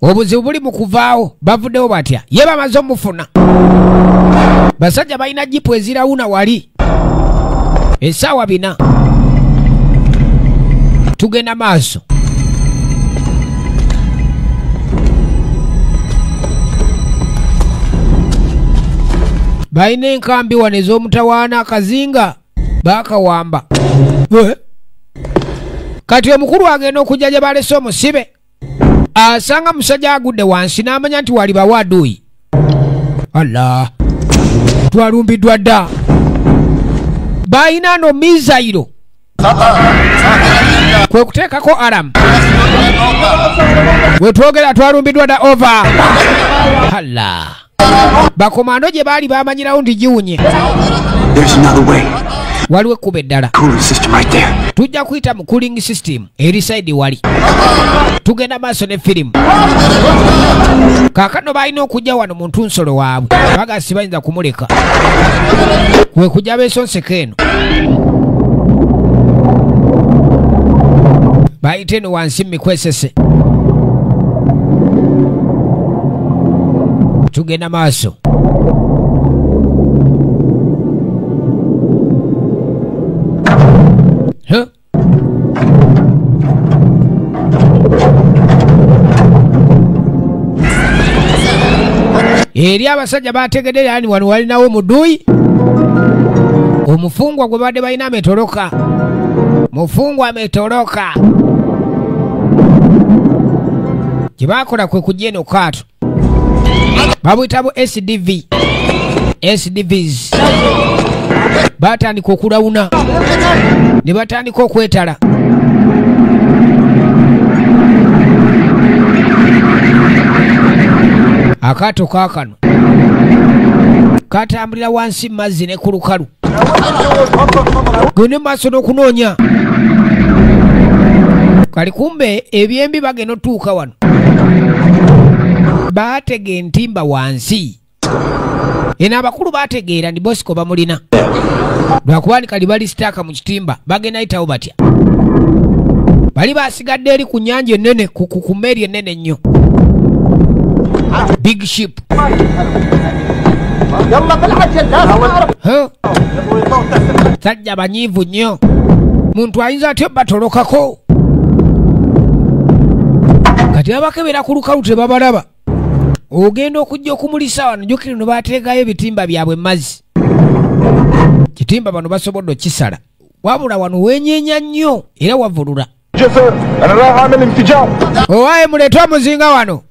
Obuzibu buli mu kuvaawo bavuddewo batya ye bamaze omufuna. Basajja balina jipu ezirawuna wali essaawa 4. Tugenda maaso. Balina enkambi wano ez'omutawaana akazinga baakawamba. Kati omukulu agenda okujja gye balese omusibe. Asanga musajja agudde wansi n'amanya nti wali bawaduyi. Allah, twalumbiddwa dda. Balina no mizairo kwe kuteekako alam. We twogera twalumbiddwa dda over. Allah, bakomando gye baali bamanyirawo ndi giwunye. Waliwo ekkuba eddala. Tujja kuyita mu cooling system eri side wali. Tugenda maaso ne firimu. Kaakano balina okujja wano mu ntunsolo waabwe. Bagasi bayinza kumuleka. We kujja beesonseko eno. Bayite eno wansi mikwesese. Tugenda maaso. Eri abasajja bategedde yani wano walinawo muduyi. Omufungwa gwe badde balina ametoloka. Mufungwa ametoloka. Kye bakola kwe kujja eno kaato. Babuyitamu SDV. SDVs. Batandika okulawuna. Ne batandika okwetala. Akaato kaakano katambulira wansi mazzi ne ku lukalu. Gende maaso n'okunoonya. Kali kumbe ebyembi bagenda otuuka wano. Baatega entimba wansi. Eno abakulu baategeera ndi Bosco bamulina. Lwakubani kali bali sitaaka mu kitimba bagenda ayitawo batya. Bali basigadde eri ku nnyanja ennene ku mmeeri ennene ennyo. Big ship. Sajja banyiivu nnyo. Muntu ayinza atyo batolokako. Kati abakebera ku lukalu tebabalaba. Ogenda okujja okumulisa wano jjukira no baateekayo ebitimba byabwe mazzi. Kitimba bano basobodde okisala. Wabula wano weenyeenya nnyo era wavulula. Owaye muleete omuzinga wano.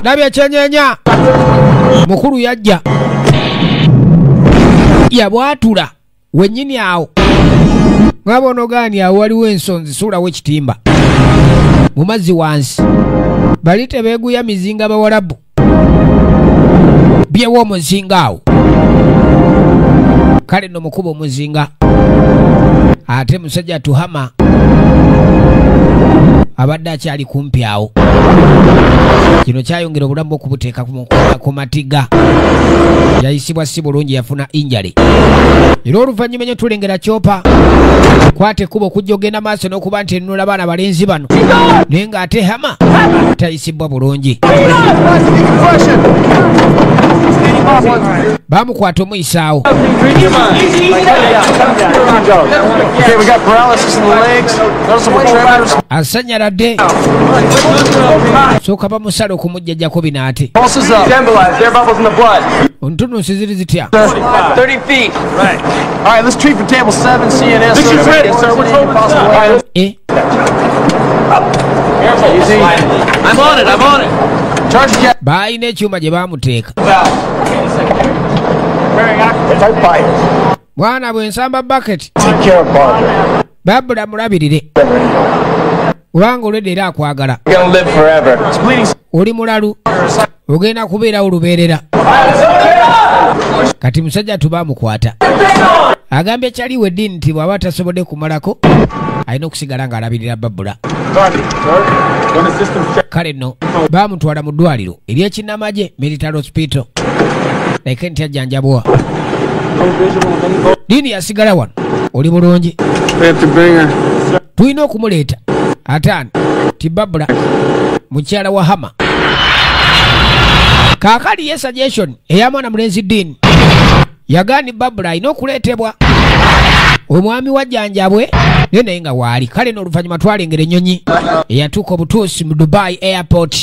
Nabye ekyenyeenya. Mukulu yajja. Yabwatula wennyini awo. Ngabona gaani awo waliwo ensonzi suulawo ekitimba. Mu mazzi wansi. Bali tebeeguya mizinga bawalabu. Byewo omuzinga awo. Kale no mukuba omuzinga. Ate musajja tuhama. abadde akyali kumpi awo. Kino kyayongera obulamu okubuteeka ku matiga. Yayisibwa si bulungi, yafuna injury. Era oluvannyuma nnyo tulengera Chopper kwata ekkubo okujja ogenda maaso n'okuba nti ennula abaana balenzi bano naye ng'ate Hama tayisibwa bulungi. Bamukwata omuyisaawo. Asanyaladde. Sooka bamusala okumujjajjako binaate. Ontunusi ziri zitya? 30 feet. Right. All right, let's treat for table 7, CNS. This is ready, sir. Which one was that? Easy. I'm on it. Charge the jet. Baayina ekyuma gye baamuteeka. Mwana bwe nsamba bucket. Babula mulabirire. Kubanga olwedde era akwagala. Oli mulalu. Ogenda kubeera olubeerera. Kati musajja tubaamukwata. Agambye kyaliwo eddiini nti bw'aba tasobodde kumalako alina okusigala ng'alabirira Babula. Kale nno baamutwala mu ddwaliro ery'ekinnamagye Military Hospital. Like nti ajjanjabwa. Diini yasigala wano. Oli bulungi. Tulina okumuleeta. Ataani ti Babula mukyala wa Hama. Kaakali ye suggestion ey'amwana mulenzi Diini yagaani Babula alina okuleetebwa omwami wajjanjabwe naye nga waali. Kale n'oluvannyuma twalengera ennyonyi eyatuuka obutuusi mu Dubai Airport.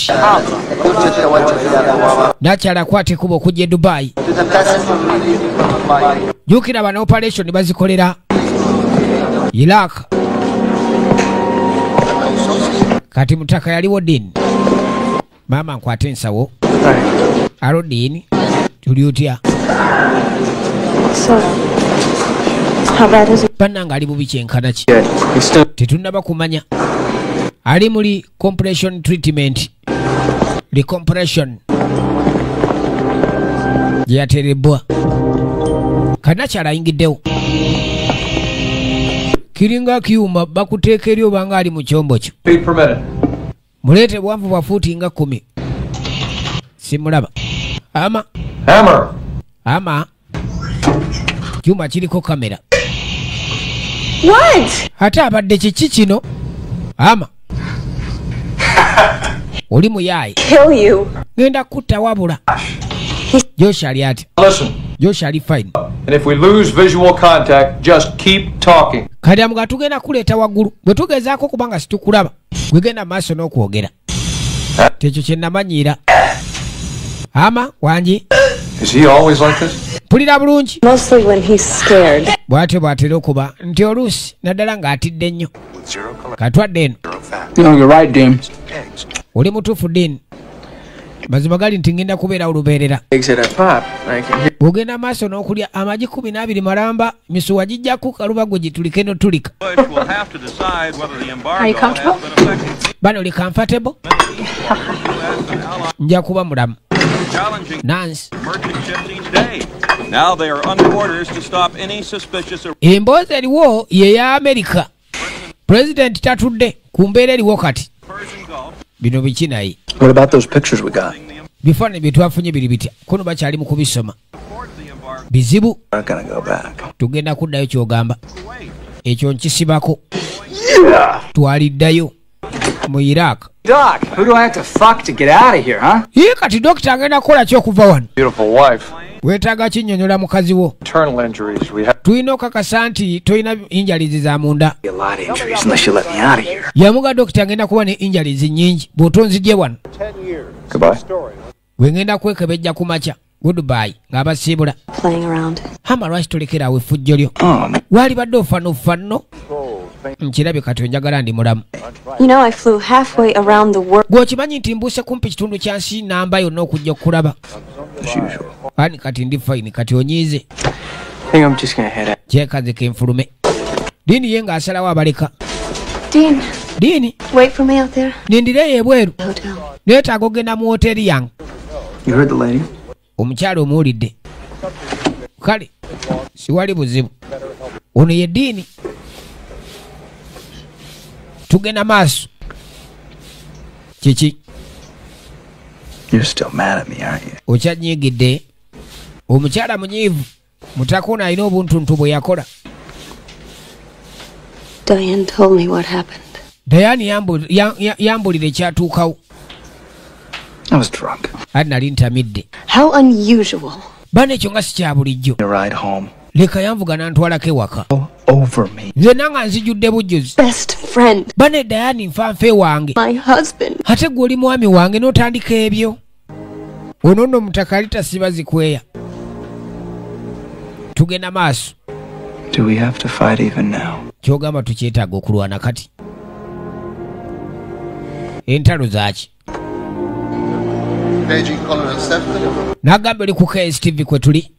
Nakyala akwata ekkubo okujja e Dubai. Jjukira bano operation bazikolera Iraq. Kati mutaka yaliwo Diini. Maama nkwate ensawo. Alo Diini, tuli otya? Bannanga ali bubi kyenkana ki? Tetunnaba kumanya. Ali muli compression treatment. Recompression. Gye yateerebbwa. Kanakyala ayingiddewo. Kiringa kiyuma bakuteeka eri obanga ali mu kyombo kyo. Muleete bwanvu bwa fuuti nga 10. Simulaba. Ama. Hammer. Ama. Kyuma kiriko kamera. What? Ate abadde kiki kino? Ama. Oli muyaayi. Kill you. Genda kutta wabula. Josh ali ati. Listen. Josh ali fine. And if we lose visual contact, just keep talking. Kati amuga tugenda kuleeta waggulu. Bwe tugezaako kubanga situkulaba. Wegenda maaso n'okwogera. Tekyo kye namanyiira. Ama wangi. Is he always like this? Pulira bulungi. Mostly when he's scared. Bw'atyo bw'atera okuba nti oluusi naddala ng'atidde ennyo. Katwadde eno. You're right, Dean. Oli mutuufu Diini. Mazima gali nti ngenda kubeera olubeerera. Bw'ogenda maaso n'okulya amagi 12 malamba misuwa gijjaku kaluba gwe gitulika eno tulika. Are you comfortable? Bano oli comfortable? Nja kuba mulamu. Nancy. Now they are under orders to stop any suspicious. Emboozi eriwo ye ya Amerika. President tatudde ku mbeera eriwo kati. Bino biki naye. What about those pictures we got? Bifaananyi bye twafunye biri bitya. Kuno bakyali mu kubisoma. Bizibu. We're gonna go back. Tugenda kuddayo ky'ogamba. Ekyo nkisibako. Twaliddayo mu Iraq. Doc, who do I have to fuck to get out of here, huh? Ye kati dokita agenda kukola ki okuva wano? Beautiful wife. Weetaaga kinnyonnyola mukazi wo. Internal injuries. We have. Tulina okakasa nti tolina injalizi za munda. A lot of injuries unless you let me out of here. Yamuga dokita agenda kuba ne injalizi nnyingi bw'otonzigye wano. Goodbye. We ngenda kwekebejja ku makya. Goodbye ng'abasiibula. Playing around. Hama lwaki tolekera awo effujjo lyo? Waali badde ofanno. Nkirabye kati onjagala ndi mulamu. You know, I flew halfway around the world. Gw'okimanyi nti mbuuse kumpi kitundu kya nsi namba yonna okujja okulaba. Ani kati ndi fine kati onyiize. I think I'm just gonna head out. Kyekazike enfulume. Diini ye ng'asalawo abaleka. Dean. Diini. Wait for me out there. Nindireyo ebweru. Hotel. Neetaaga ogenda mu woteeri yange. You heard the lady? Omukyala omuwulidde. Kale siwali buzibu. Ono ye Diini. Tugenda maaso Chichi. You're still mad at me, aren't you? Ochanyigidde. Omukyala munyiivu. Mutakuna alina obuntuntu bwe yakola. Diane told me what happened. Diane yambulira ekyatuukawo. I was drunk. Ati nali ntamidde. How unusual. Bana ekyo nga si kya bulijjo. A ride home. Leka yanvugana ntwalako ewaka. Over me. Nze nanga nzijudde bujjuzi. Best friend. Bana Diane nfanfe wange. My husband. Ate gwe oli mwami wange n'otandika ebyo. Ono nno mutakalita siba zikweya. Tugenda maaso. Do we have to fight even now? Kyogamba tukyetaaga okulwana kati. Entalo zaaki. Nagamba oli ku KSTV kwe tuli.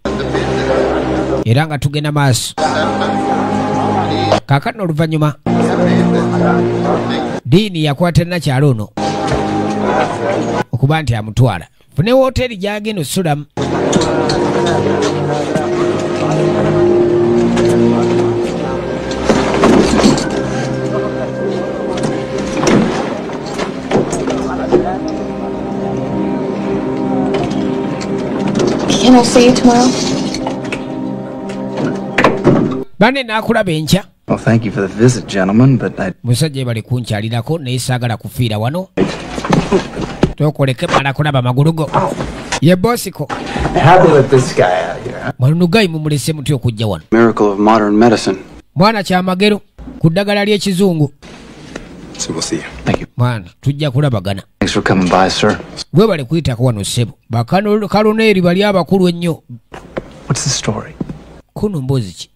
Era nga tugenda maaso. Kaakati n'oluvannyuma. Diini yakwata nakyalo ono. Okuba nti amutwala. Fune wooteri gy'agenda osulamu. Can I see you tomorrow? Bane naakulaba enkya. Well, thank you for the visit, gentlemen, but I... Musajja bali kunkyalirako naye saagala kufiira wano. Tokoleke mala kulaba magulu go. Ye bossiko. How to let this guy out of here, huh? Mwanugayi mumulese mutyo okujja wano. Miracle of modern medicine. Mwana kyamagero ku ddagala ly'ekizungu. So we'll see you. Thank you. Mwana tujja kulabagana. Thanks for coming by, sir. Bwe bali kuyitako wano ssebo. Bakaloneeri bali abakulu ennyo. What's the story? Kuno mbozi ki?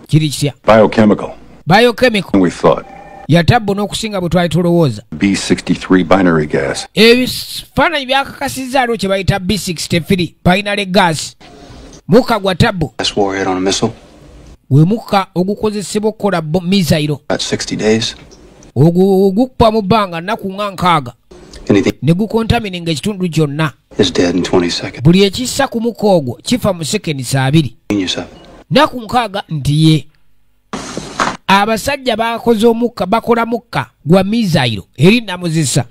Kiri kitya? Biochemical. Biochemical. We thought. Yatabbo n'okusinga bwe twali tulowooza. B63 binary gas. Ebifaananyi byakakasizza aliwo kye bayita B63 binary gas. Mukka gwa tabbo. That's warhead on a missile. Gwe mukka ogukozesebwa okukola misairo. About 60 days. Ogukpa mu bbanga nnaku nga 6. Anything ne gukontamina ekitundu kyonna. is dead in 20 seconds. Buli ekissa ku mukka ogwo kifa mu sekendi 2. Nnaku 6 nti ye. Abasajja bakoze omukka bakola mukka gwa misairo eri namuzisa.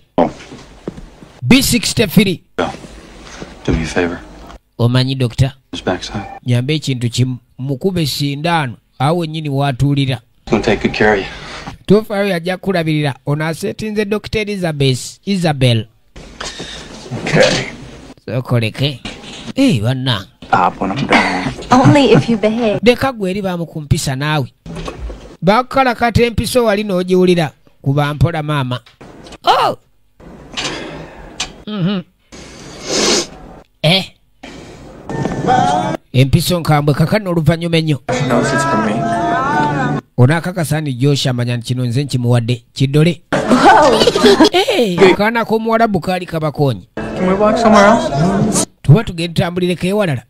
B63. Do me a favor. Omanyi dokita? His backside. Nyambe ekintu kimu mukube sindaano awo wennyini watuulira. Gonna take good care of you. Tofaayo yajja kulabirira ono aseetinze Dr. Isabel. Okay. Sokoleke. Banna. Stop when I'm done. Only if you behave. Deka gwe eri bamukumpisa naawe. Bakalakata empiso wali n'ogiwulira kuba mpola maama. Oh! Empiso nkambwe kakano oluvannyuma ennyo. Onaakakasani Josh amanya nti kino nze nkimuwadde kiddole. Kaana k'omuwalabu kaali kabakonye. Tuba tugenda tutambulireko ewalala.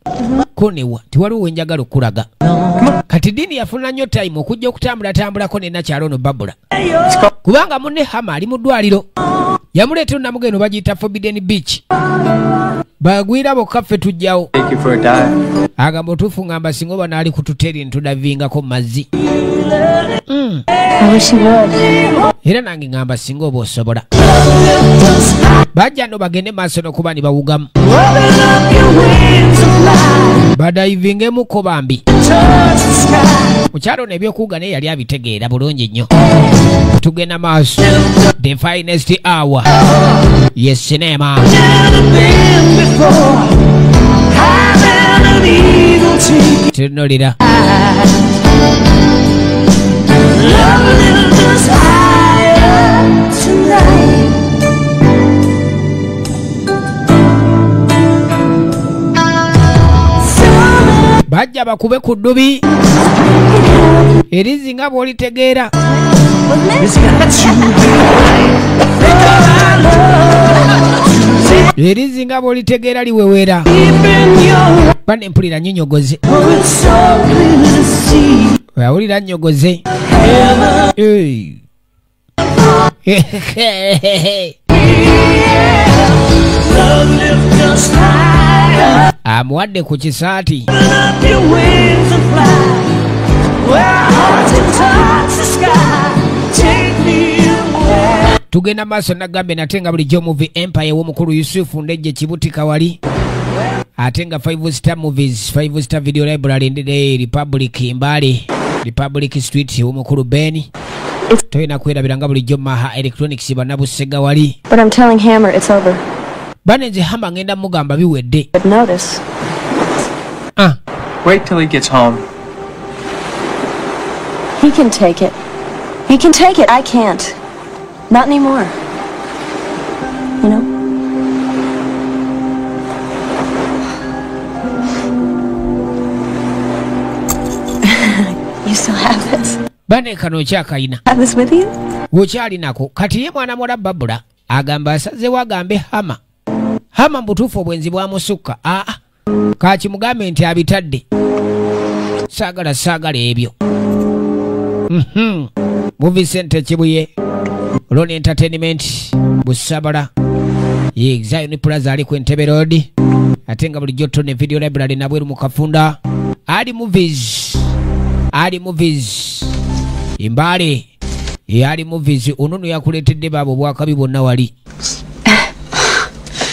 Ko newa tiwaliwo wenjagala okulaga. Kati Diini yafuna nnyo time okujja okutambulatambulako ne nakyalo ono Babula. Kubanga munne Hama ali mu ddwaliro. Yamuleetera namugendo bagiyita Forbidden Beach. Bagwira bokka ffe tujjawo. Agamba otuufu ngamba singa oba naali kututeri ntudavingako mu mazzi. Era nange ngamba singa oba osobola. Bajja no bagende maaso n'okuba ne bawugamu. Badayivingemu bambi. Mukyalo n'ebyokuwuga naye yali abitegeera bulungi nnyo. Tugenda maaso. The finest hour. Yes, cinema. Tunulira. Bajja bakube ku ddubi. Erizi nga bw'olitegeera. Erizi nga bw'olitegeera liwewera. Bane mpulira nnyonyogoze. Awulira nnyogoze. Amuwadde ku kisaati. tugenda maaso nagambe nate nga bulijjo movie Empire w'omukulu Yusufu Ndejje Kibutika wali ate nga 5-star movies 5-star video library ndede Republic Mbale Republic Street w'omukulu Ben toyina kwerabira nga bulijjo Maha Electronics banabusega wali. But I'm telling Hammer it's over. Banenze Hammer ngenda mugamba biwedde. But notice. Wait till he gets home. He can take it. He can take it. I can't. Not anymore. You know? You still have this? Bane kano kyakayina. Have this with you? Wokyali nako kati ye mwana mwala Babula agamba asazewo agambe Hama mbutuufu obwenzi bwamusukka. Kaki mugambe nti abitadde. Saagala ebyo. Movie Center Kibuye Ron Entertainment Busabala ye Zion Plaza ali ku Entebbe Road atenga bulijjo tone video library nabweru mu Kafunda ali movies Imbale ali movies ununu yakuletedde babo bwakabi bonna wali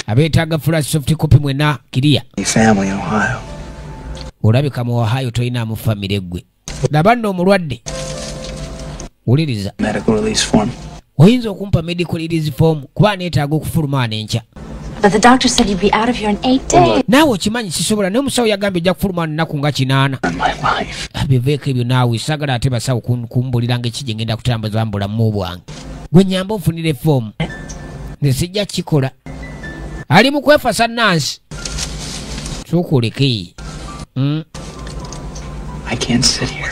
abetaaga flash soft copy mwena kiria Family in Ohio. Olabika mu Ohio toyina mu family gwe nabanno omulwadde uliriza Medical release form. oyinza okumpa medical release form kuba neetaaga okufuluma n'enkya. But the doctor said you'd be out of here in 8 days. Naawe okimanyi sisobola naye omusawo yagambye ojja kufuluma nnaku nga 8. Biveeko ebyo naawe saagala ate basawo kumbulira ng'eki gye ngenda kutambuza mbulamu bwange gwe nyamba onfunire foomu nze sijja kikola ali mu kwefasa nansi tukuleke. I can't sit here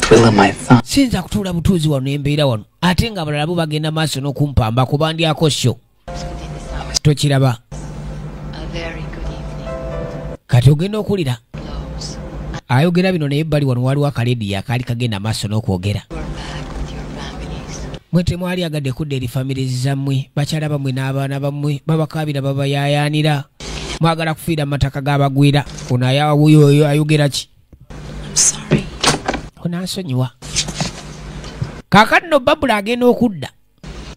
twiddling my thumb. Sinza kutuula butuuzi wano embeera wano ate nga abalala bo bagenda maaso n'okumpamba kubandyako sho tokiraba. Kati ogenda okulira ayogera bino naye ebbali wano waliwo akalediyo akaali kagenda maaso n'okwogera. Mwe temwali agadde kudda eri families zammwe bakyala bammwe n'abaana bammwe babakaabira babayayaanira mwagala kufiira mu mataka g'abagwira ono ayawuyo oyo ayogera ki onansonyiwa. Kaakati no Babula agenda okudda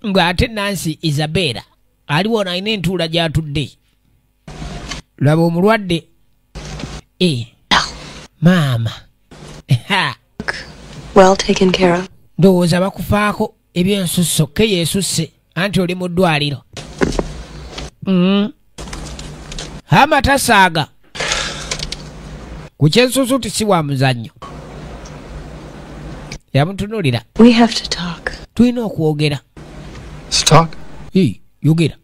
ng'ate Nancy Isabella aliwo nalina entuula gy'atudde. Laba omulwadde maama Well taken care of. ndowooza bakufaako ebyensusso ke yeesusse anti oli mu ddwaliro. Hama tasaaga ku kyensusu tisi wa muzannyo yamutunuulira. We have to talk. Tulina okwogera. Let's talk. Yogera.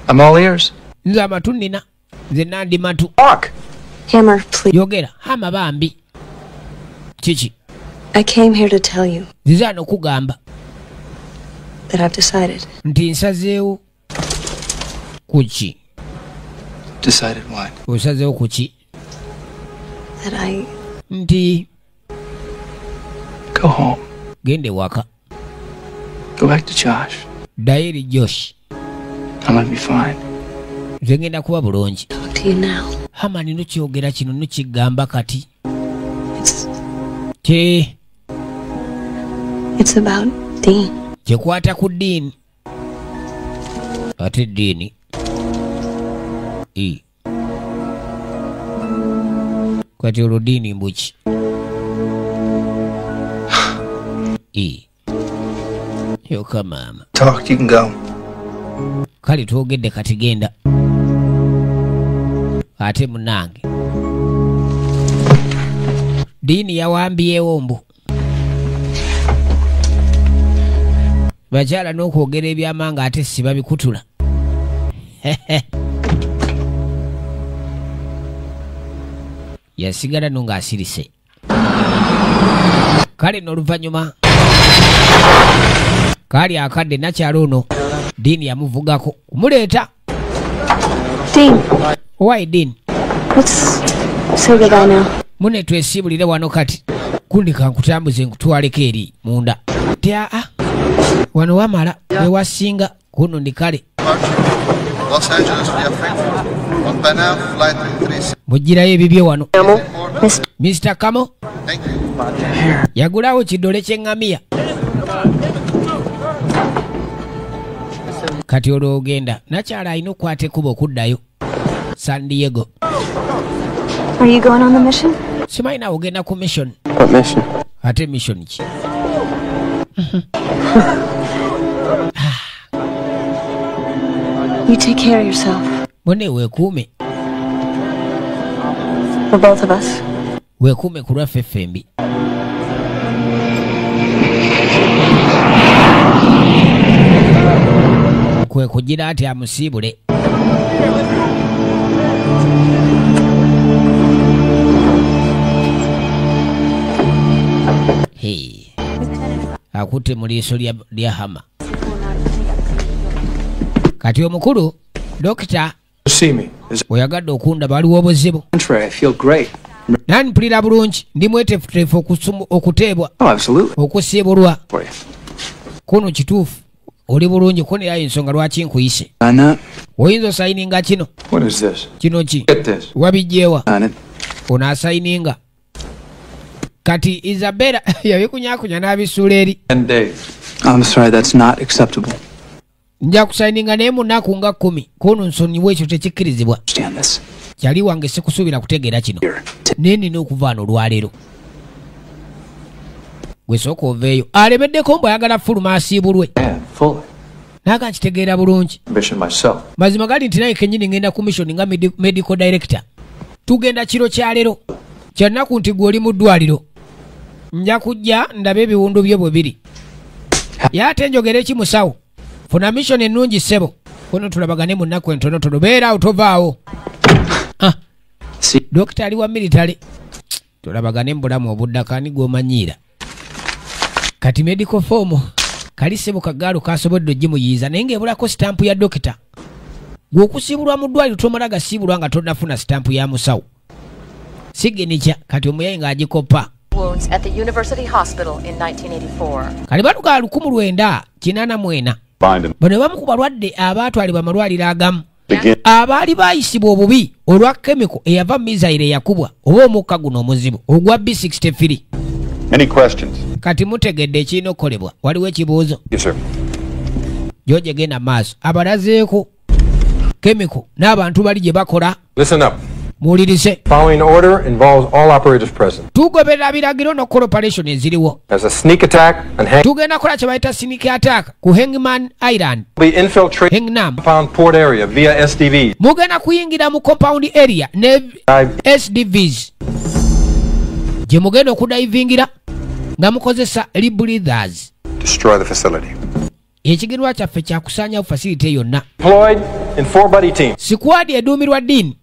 I'm all ears. Nze amatu nnina nze nandi matu. Talk. Hammer, please. Yogera. Hama bambi kiki? I came here to tell you nzize okugamba that I've decided. nti nsazeewo kuki? Decided what? Osazeewo kuki? That I nti go home. Gende waka. Go back to Josh. Ddayo eri Josh. I'm gonna be fine. Nze ngenda kuba bulungi. talk to you now. Hama nino kyogera kino nokigamba kati. It's about Dean. Kyekwata ku Dean. Ate Dean kati olwo Dean mbuki yoka maama. Talk, you can go. Kale twogedde kati genda. Ate munange Dean yawambyewo mbu bakyala n'okwogera ebyamanga ate si babikutula. Yasigala no ng'asirise. Kale n'oluvannyuma kaali akadde nakyalo ono Dean yamuvugako kumuleeta. Dean. Why Dean? Let's say goodbye now. Mune twesiibulire wano kati kundi kankutambuze nkutwaleko eri munda. Tyaa wano wamala wewasinga kuno ndi kale. Los Angeles via Frankfurt. On Pan Am, flight 3. Mujjirayo ebibyo wano. Mr. Kamo. Thank you. Yagulawo kidole ky'eŋŋamiya. kati olwo ogenda nakyala alina okukwata ekkubo okuddayo San Diego. Are you going on the mission? Simanyi naawe ogenda ku mission. What mission? Ate mission ki? You take care of yourself. Bone weekuume. For both of us. Weekuume ku lwaffe ffembi. Kwe kugira ati amusiibule. Hey. Akutte mu liiso lya hama. Kati omukulu dokita oyagadde okundaba waliwo obuzibu. I feel great. Nani mpulira bulungi ndi mweteefuteefu okuteebwa okusiibulwa kuno kituufu oli bulungi kunirayo ensonga lwaki nkuyise oyinza osayininga kino kino ki wabijjeewa onaasayininga kati Isabella yabikunyakunya n'abisuula eri nja kusayininga naye mu nnaku nga 10 kuno nsonyiwa ekyo tekikkirizibwa kyali wange sikusuubira kutegeera kino naye nina okuvaana olwaleero gwe sooka oveeyo alemeddeko mbu ayagala fuluma asiibulwe naaga nkitegeera bulungi mazima gali nti naye kennyini ngenda ku mission nga medical director tugenda kiro kyaleero kyannaku nti gwe oli mu ddwaliro nja kujja ndabe ebiwundu byo bwe biri ye ate njogera eki musawo funa mission ennungi ssebo kuno tulabagane mu nnaku entonotono beera awo tovaawo dokita ali wa military tulabagane mbulamu obuddakani gwomanyiira kati medical form kali sebo kagaalo kasobodde ogimuyiiza naye ng'ebulako sitampu ya dokita gwe okusiibulwa mu ddwaliro tomala gasiibulwa nga tonnafuna sitampu ya musawo sigenikya kati omuyayi ng'agikoppa at the University Hospital in 1984. kali baluga 1984 bano bamu ku balwadde abaatwalibwa amalwaliro agamu abaali baayisibwa obubi olwa kemiko eyava mizaire yakubwa oba omukka guno omuzibu ogwa B63. Any questions? Kati mutegedde ekirina okukolebwa waliwo ekibuuzo? Yes, sir. George genda maaso abalazeeko kemiko n'abantu bali gye bakola. Listen up. Muwulirize. Following order involves all operators present. Tugoberera biragiro n'okukola operation eziriwo. As a sneak attack and tugenda kola kye bayita sneak attack ku Hangman Island. We infiltrate compound port area via SDVs. Mugenda kuyingira mu compound area ne SDVs. Gye mugenda okudivingira nga mukozesa rebreathers. Destroy the facility. Ekigirwa kyaffe kyakusaanya facility yonna. Deployed in 4-buddy teams. Squad eduumirwa Dean.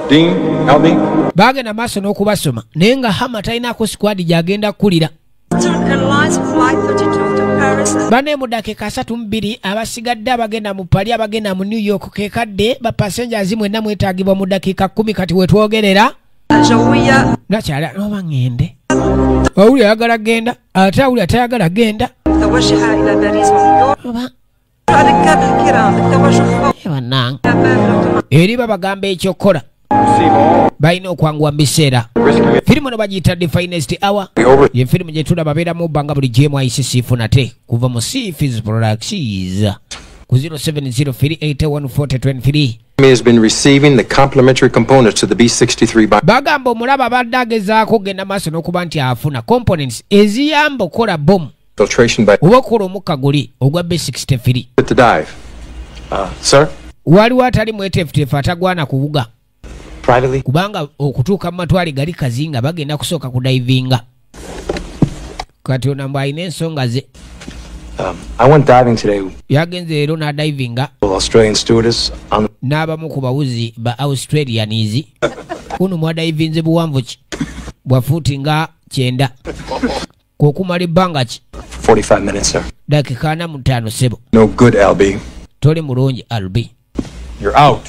Dean, LB. Bagenda maaso n'okubasoma naye nga Hama talinaako squad gy'agenda kulira. Bane mu dakiika 32 abasigadde abagenda mu Paris abagenda mu New York kekadde ba passengers mwenna mwetaagibwa mu dakiika 10 kati wetwogerera. Nakyala noba ngende. Awuli ayagala genda ate awuli atayagala genda. Eri babagamba ekyokola balina okwanguwa mu biseera. Firimu no bagiyita The Finest Hour. Ye firimu gye tulaba beeramu bbanga buli GMICC funate kuva mu Seafeeds Productions ku 0703814023. Has been receiving the complementary components to the B63 bagamba omulaba abadde agezaako genda maaso n'okuba nti afuna components eziyamba okukola bomu filtration by oba okukola omukka guli ogwa B63. to dive. Sir? Waliwo atali mweteefuteefu atagwana kuwuga Privately? kubanga okutuuka mu matwale gali kazinga bagenda kusooka kudivinga. Kati ono mbu alina ensonga ze. I went diving today. Yagenze leero n'adivinga Australian stewardess. n'abamu ku bawuzi ba Australians. Kuno mwadivinze buwanvu ki bwa fuuti nga 9 kwokumala ebbanga ki 45 minutes, sir. dakiika 45 sebo. No good, LB. Toli mulungi LB. You're out.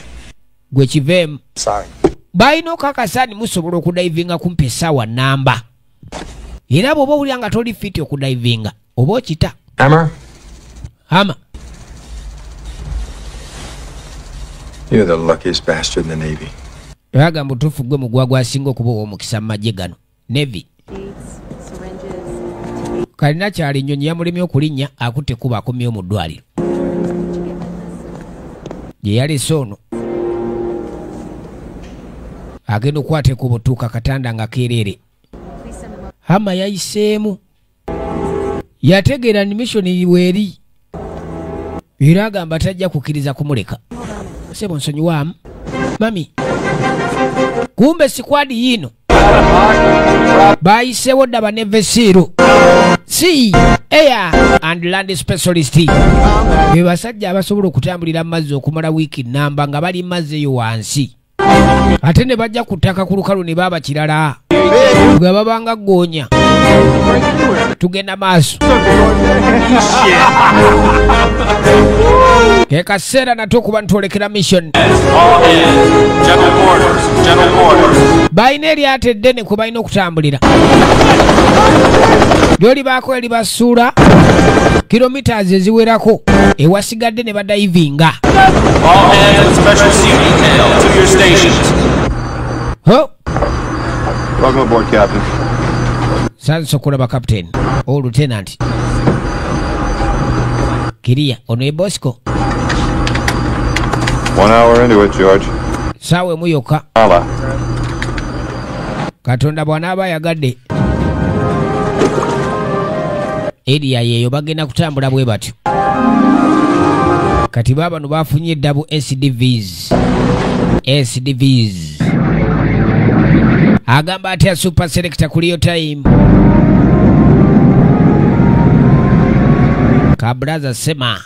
Gwe kiveemu. Sorry. Balina okakasa ni musobola okudivinga kumpi essaawa namba. Era bw'oba owulira nga toli fiti okudivinga oba okita. Hammer? Hammer. You're the luckiest bastard in the Navy. Bagamba otuufu gwe mugwagwa asinga okuba ow'omukisa mu magye gano. Navy. Kalina kyali nnyonyi yamulemye okulinnya akutte kuba akomyewo mu ddwaliro. gye yalese ono agenda okukwata ku butuuka katanda nga keerere. Hama yayiseemu yategeera ni missoni weeri era agamba tajja kukkiriza kumuleka. Sebo nsonyiwaamu mami, kumbe sikwadi yino bayiseewo dda banevesiiro Sea, Air and Land Specialist be basajja abasobola okutambulira mu mazzi okumala wiiki nnamba nga bali mazzi eyo wansi, ate ne bajja ku ttaka ku lukalu ne baaba kirala nga babanga ggoonya. Tugenda maaso ekaseera nate okuba ntwolekera mission. Balina eryato eddene kwe balina okutambulira lyolibaako eribasuula kilometers eziwerako ewasigadde ne badayivinga. Welcome aboard, Captain. Sansokola ba Captain o Lieutenant Kiria ono e Bosco. 1 hour into it, George. Sawe muyoka. Hala. Katonda bw'anaaba yagadde eriya yeeyo bagenda kutambula bwe batyo. Kati baabano bafunye eddabu SDVs. Agamba atya super selector kuli yo time. Kabraza sema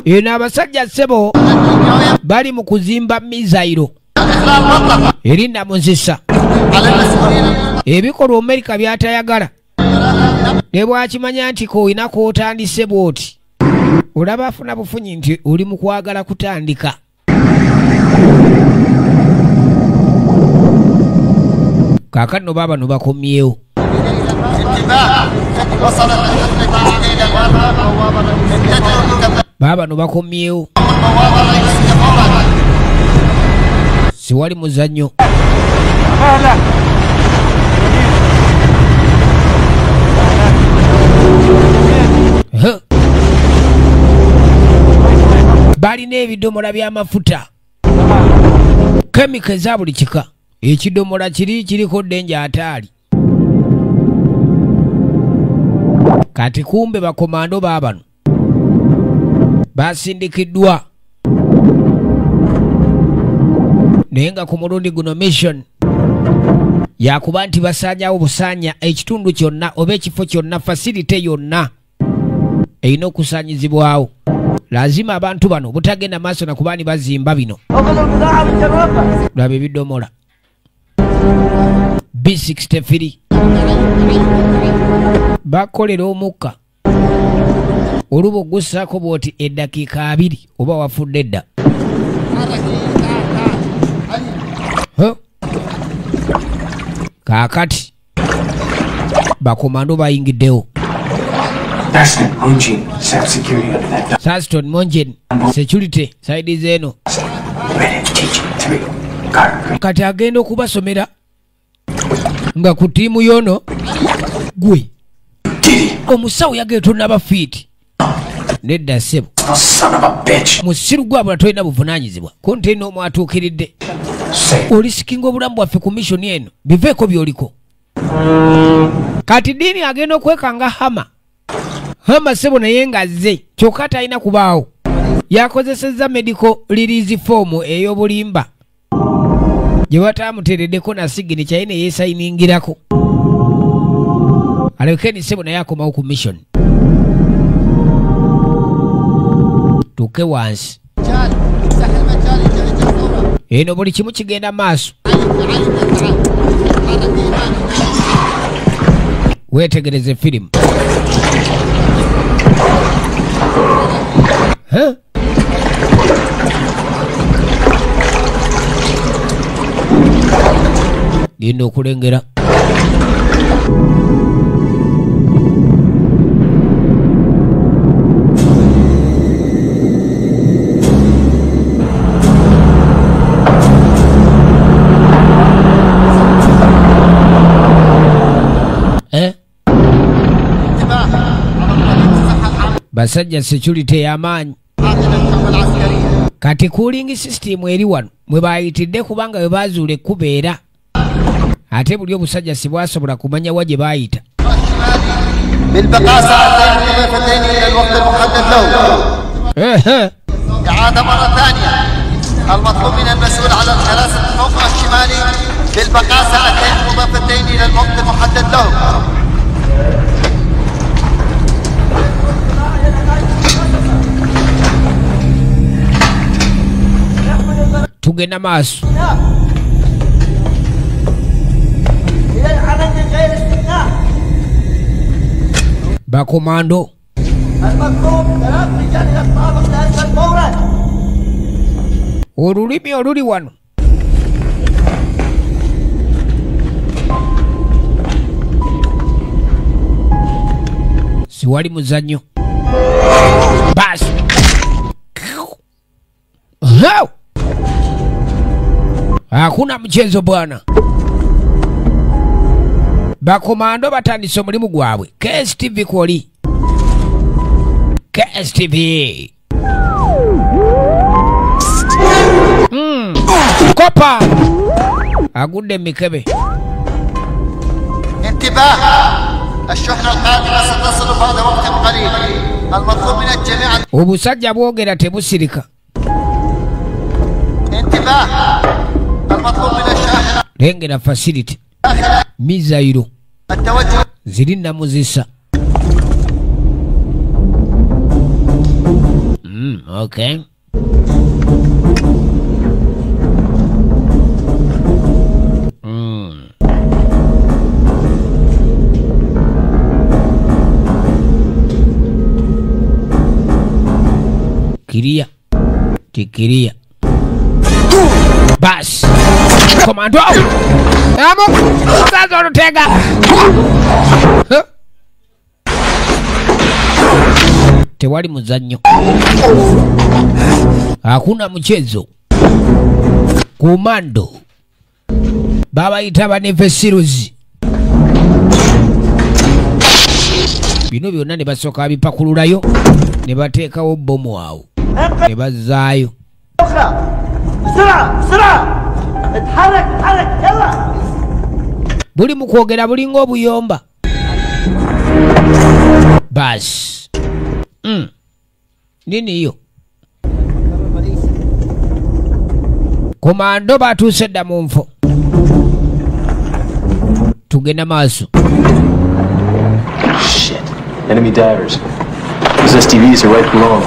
ina abasajja sebo bali mu kuzimba mizairo erinda muzisa ebikolwa Amerika byatayagala ne bwakimanya nti koyina kootandise bwoti olaba afuna bufunyi nti oli mu kwagala kutandika. Kakano baba no bakomyewo baba no bakomyewo siwali muzannyo. Balina ebidomola by'amafuta kemika eza buli kika. Ekidomola kiriko denja ataali. Kati kumbe bakomando baabano basindikiddwa naye nga ku mulundi guno mission yakuba nti basaanyawo busaanya ekitundu kyonna oba ekifo kyonna fasilite yonna erina okusaanyizibwawo. Lazima abantu bano butagenda maaso na kubaani bazimba bino. Laba ebidomola B63 bakolera omukka oluba ogussaako bwoti eddakiika 2 oba wafudde edda. Kaakati bakomando bayingiddewo. Sarston Mongen security side zeeno kati agenda okubasomera nga ku tiimu yono gwe omusawo yageetonna bafiiti nedda ssebo musiru gwabula tolina buvunaanyizibwa konti n'omu atuukiridde olisikinga obulamu bwaffe ku missoni eno biveeko byoliko. Kati diini agenda okwekanga hama ssebo naye ngazze kyokka talina kubaawo yakozesezza medical release form ey'obulimba gye bataamuteereddeko na sigini kyaye ne yeesayiningirako alekeni ssebo naye akomawo ku mission. Tuke wansi eno buli kimu kigenda maaso. Weetegereze firimu. Genda okulengera basajja security y'amaanyi kati cooling system eri wano mwe bayitidde kubanga we bazuula ekkuba era ate buli obusajja si bwasobola kumanya wa gye bayita بالبقاء ساعتين إضافيتين إلى الوقت المحدد له. إعادة مرة ثانية. المطلوب من المسؤول على الحراسة الموقع الشمالي بالبقاء ساعتين إضافيتين إلى الوقت المحدد له. tugenda maaso bakomando olulimi oluli wano siwali muzanyo basi hakuna mchezo bwana. Bakomando batandise omulimu gwabwe. KSTV kwoli. KSTV. Kopa. Agudde mikebe. انتباه الشحنة القادمة ستصل بعد وقت قليل. المطلوب من الجميع obusajja bwogera tebusirika. انتباه المطلوب من الشاحنة lengera facility mizairo التوجه ziri namuzisa. Okay. Kiria. Kikiria. Bas. Komando. Amo. Sasa unatega. Tewali muzanyo. Hakuna mchezo. Komando. Baba itaba nefesiruzi. Bino byonna ne basooka bipakululayo ne bateekawo bomu awo ne bazzaayo. Buli mu kwogera bulinga obuyomba. Basi. Nini yo? Komando batuuse dda mu nfo. Tugenda maaso. Shit. Enemy divers. Those STVs are right below.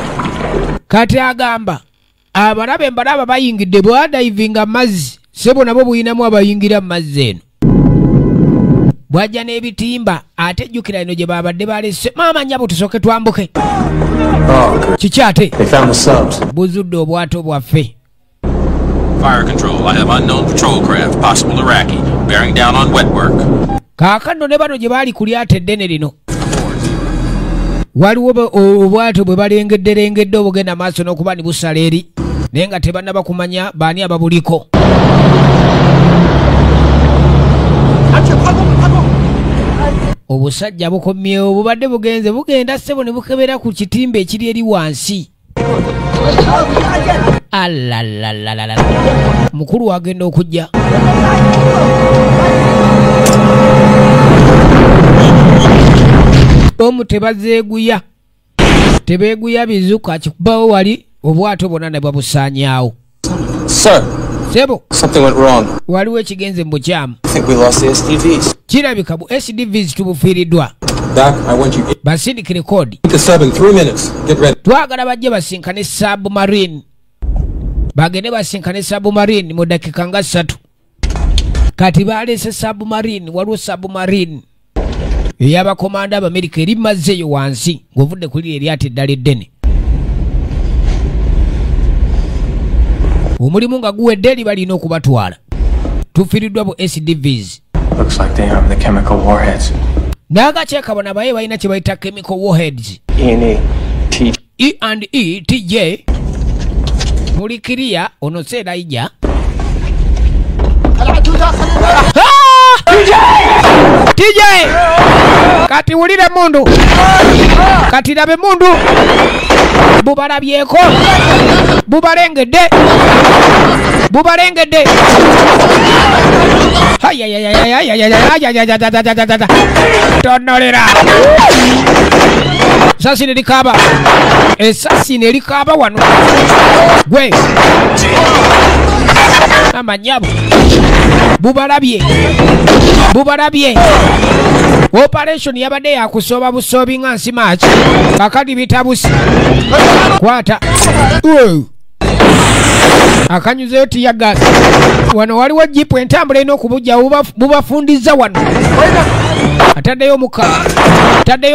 Kati agamba abalabe mbalaba bayingidde bwadivinga mazzi sebo nabo buyinamu abayingira mu mazzi eno. Bwajja n'ebitimba ate jjukira eno gye babadde balese maama nnyabo tusooke twambuke. Kikyate buzudde obwato bwaffe. Fire control. I have unknown patrol craft, possible Iraqi, bearing down on wet work. Kaakano ne bano gye baali ku lyato eddene lino waliwo obwato bwe balengedde obugenda maaso n'okuba ni busala eri naye nga tebannaba kumanya baani ababuliko. Obusajja bukomyewo bubadde bugenda ssebo ne bukebera ku kitimba ekiri eri wansi. Alalalala mukulu agenda okujja. Omu tebazeeguya tebeeguya bizuka akikubawo wali obwato bwonna ne babusaanyaawo. Sir. Sebo. Something went wrong. Waliwo ekigenze mu bukyamu. I think we lost the SDVs. Kirabika bu SDVs tubufiiriddwa. Back, I want you basindikire kodi. to sub in 3 minutes. Get ready. Twagala bajje basinkane submarine. Bagende basinkane submarine mu dakika nga 3. Kati baleese submarine waliwo submarine. Ey'abakomanda Abamerika eri mazzeeyo wansi ng'ovudde kuli eryato eddala eddene. Omulimu nga guwedde eri balina okubatwala. Tufiiriddwa bu SDVs. Looks like they have the chemical warheads. N'agaceeka bona baye balina kye bayita chemical warheads. E&E TJ Mulikiria ono Seraija. TJ kati wulire mundu kati labe mundu bubalabyeko bubalengedde tonolera esasi nelikaba wano gwe amanyabo bubalabye operation yabadde yakusooba busoobi nga nsi maaki kakati bitabusi kwata akanyuzeyo tiyagasi wano waliwo jipu entambula ina okubujja bubafundiza wano ataddeyo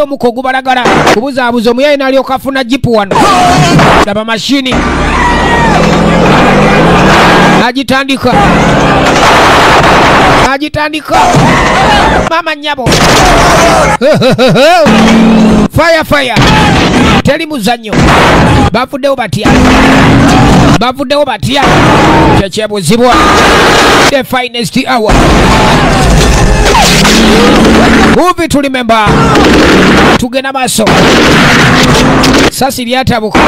omuka ogubalagala kubuzaabuza omuyayi nalyoka afuna jipu wano laba mashini agitandika mama nyabo fire teri muzanyo bavuddewo batya kyekyebuzibwa the finest hour movie to remember tugenda maaso sasi lyatabuka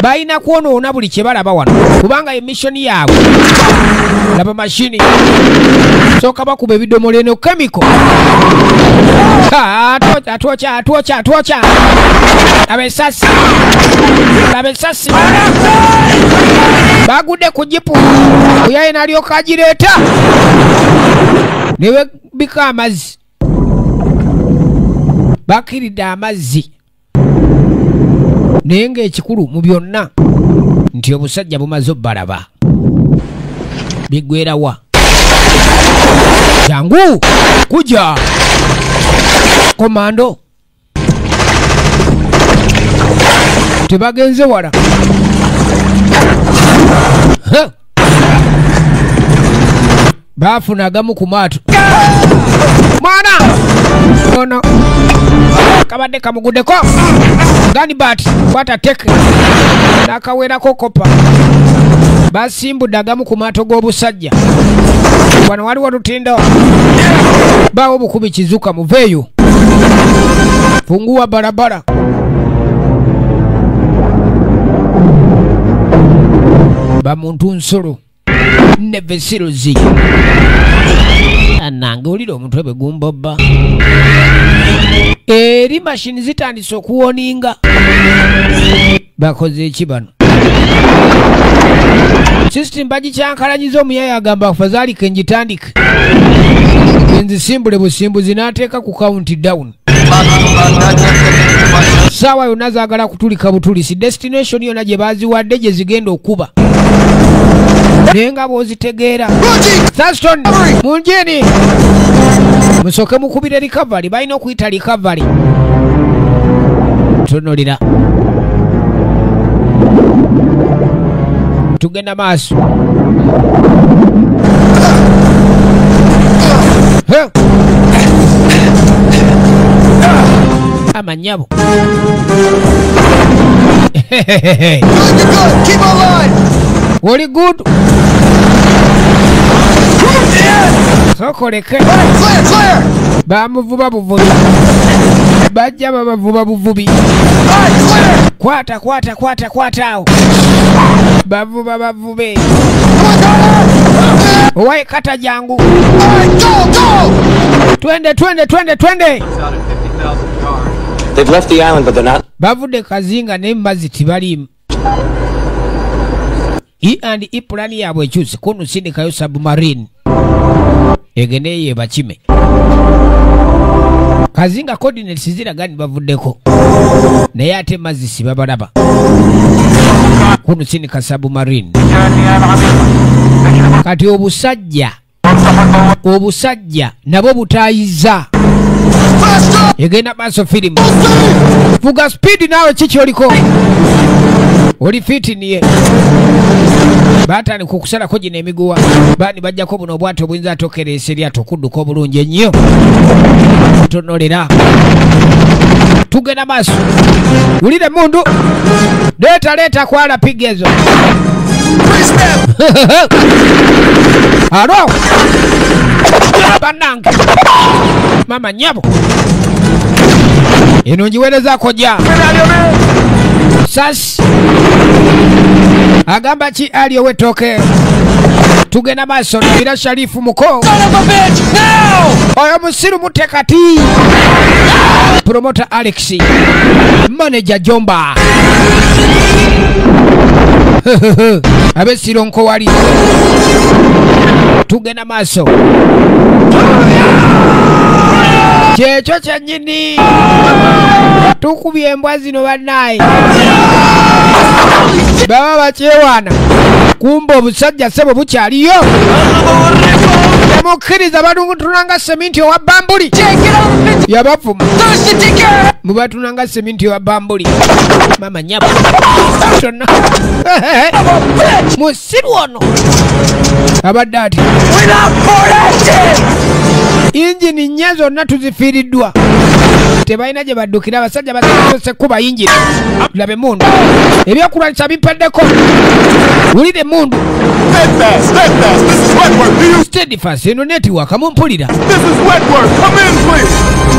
balina kwonoona buli kye balaba wano kubanga emishoni yaabwe laba mashini soka bakuba ebidomola eno kemiko atwocha abesasi bagudde ku jipu oyaye nalyoka agireeta newe bika amazzi bakiridde amazzi naye ng'ekikulu mu byonna nti obusajja bumaze obbalaba bigwerawa jangu kuja komando tebagenze wala bafuna agamu ku maato mwana ono kabadde kamuguddeko ganibat kwata teke nakawerako kopa basimbudde agamu ku maato g'obusajja wano waliwo lutindo bawo bukubi kizuka muveeyo funguwa barabara bamuntu nsolo nevesirozi anange olira omutwe bwe gumbobba eri mashini zitandise okuwoninga bakoze eki bano system bagikyankalanyiza omuyayi agamba afazaalika engitandike enzisimbule busimbuzi n'ateeka ku counti down saawa yonna zaagala kutulika butulisi destination yonna gye baziwadde gye zigenda okuba naye nga bw'ozitegeera Thurston munjini musooke mukubire recovery balina okuyita recovery tonolera tugenda maaso amanyabo oli good sokoleke bamuvuba buvubi bajja babavuba buvubi kwata awo bavuba bavube owaye kata jangu twende They've left the island, but they're not. Bavudde kazinga ne mbazi tibalimu. E&E plani yabwe ekyuse kunu sindikayo submarine. Egeneye bakime. Kazinga coordinates ziragani bavuddeko. Naye ate mazzi sibabalaba. Kunu sindika submarine. Kati obusajja nabo butayiza. Egenda maaso film. Vuga speed nawe chichi oliko. Oli fiti niye. Batani kukusala koji n'emiguwa. Bani bajja ko buno bwato buyinza atokeresa eryato kudduka obulungi ennyo. Tonolera. Tugenda maaso. Ulire mundu. Leta kwala pigezo. Alo. Banange. Mama nyabo. Ino njiwereza koja. Sas. Agamba chi aliyo wetoke. Tugenda maso bila Sharifu muko. Oyo musiru mutekati. Promoter Alex. Manager Jomba. Abe sironko wali. Tugenda maso. Checho cha nyini. Tukubye embwa zino banayi. Baba bachewana. Kumbo busajja sebo bukyaliyo. Mukiriza badungu tunanga seminti wa bambuli. Yabafuma. Mubatunanga seminti wa bambuli. Mama nyaba. Tona. Musiru ono. Abadati. Injini nyazo natuzifiridwa. Tebaina je badukira basajja basose kuba injini. Labe mundu. Ebyokulwanyisa bimpaddeko. Ulide mundu. Step fast. This is wet work. Do you steady fast? Eno network kamumpulira. This is wet work. Come in, please.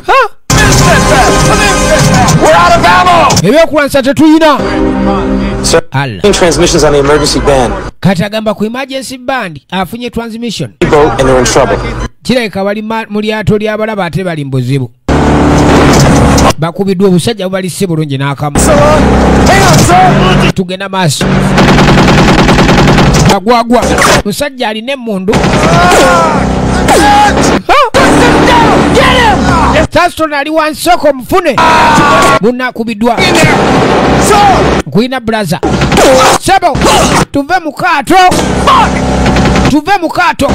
Huh? Step fast. Come in, step fast. We're out of ammo. Ebyokulwanyisa tetuyina. Sir, transmissions on the emergency band. Katagamba ku emergency band afunye transmission. Boat and they're in trouble. Kireka bali mu lyato lyabalaba ate bali mbuzibu. Bakubiddwa obusajja bali si bulungi n'akamu. Tugenda maaso. Agwagwa. Musajja alina emmundu. Taston ali wansoko mfune. Munakubiddwa. Nkwina braza. Sebo. Tuve mu kaato. Tuve mu kaato.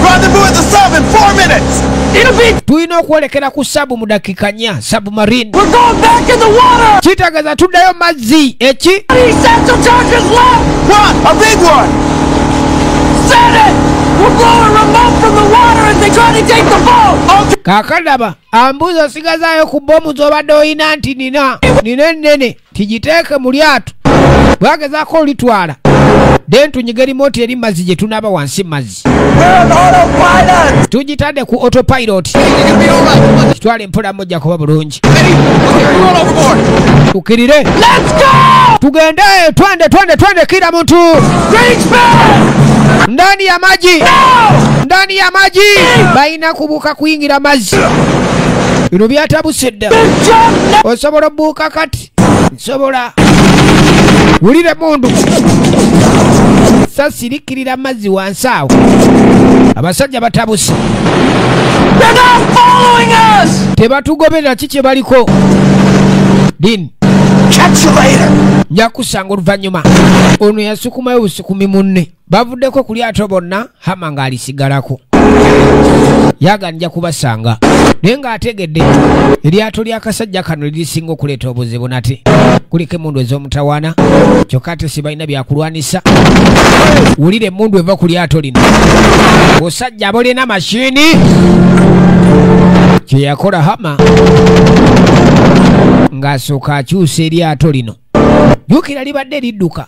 Rendezvous at the sub in 4 minutes. It'll be. Tuino kuelekera ku sabu mu dakika 4. Submarine. We're going back in the water. Kitagaza tuddayo mazzi. Eki. Essential charges left. What? A big one. Set it. We're blowing remote from the water as they try to take the boat. Okay. Kakadaba. Ambuzo sigazayo ku bomu zobadde oyina nti nina. Nina ennene. Tijiteeke mu lyato. Bwagezaako olitwala. Den tunyiga remote eri mazzi gye tunaaba wansi mazzi. Tugitadde ku autopilot. Kitwale mpola mmoja kuba bulungi. Tukirire. Tugende twende kila muntu. Ndani ya maji. Ndani ya maji. Baina kubuka kuyingira mazzi. Bino byatabusedda. Osobola obuuka kati. Nsobola. Wulire mundu. Sasirikirira mazzi wansi awo. Abasajja batabuse. They're not following us. Tebatugobera kiki baliko. Din. Catch you later. Njakusanga oluvannyuma. Ono yasukumayo busukumi munne. Bavuddeko ku lyato bonna Hama ng'alisigalako. Yaga nja kubasanga. Naye ng'ategedde eryato ly'akasajja kano lirisinga okuleeta obuzibu nate. Kuliko emmundu ez'omutawaana. Kyokka ate sibalina byakulwanisa. Wulire emmundu eva ku lyato lino. Osajja abolina mashini. Kye yakola Hama ng'asooka akyusa eryato lino. Jjukira libadde lidduka.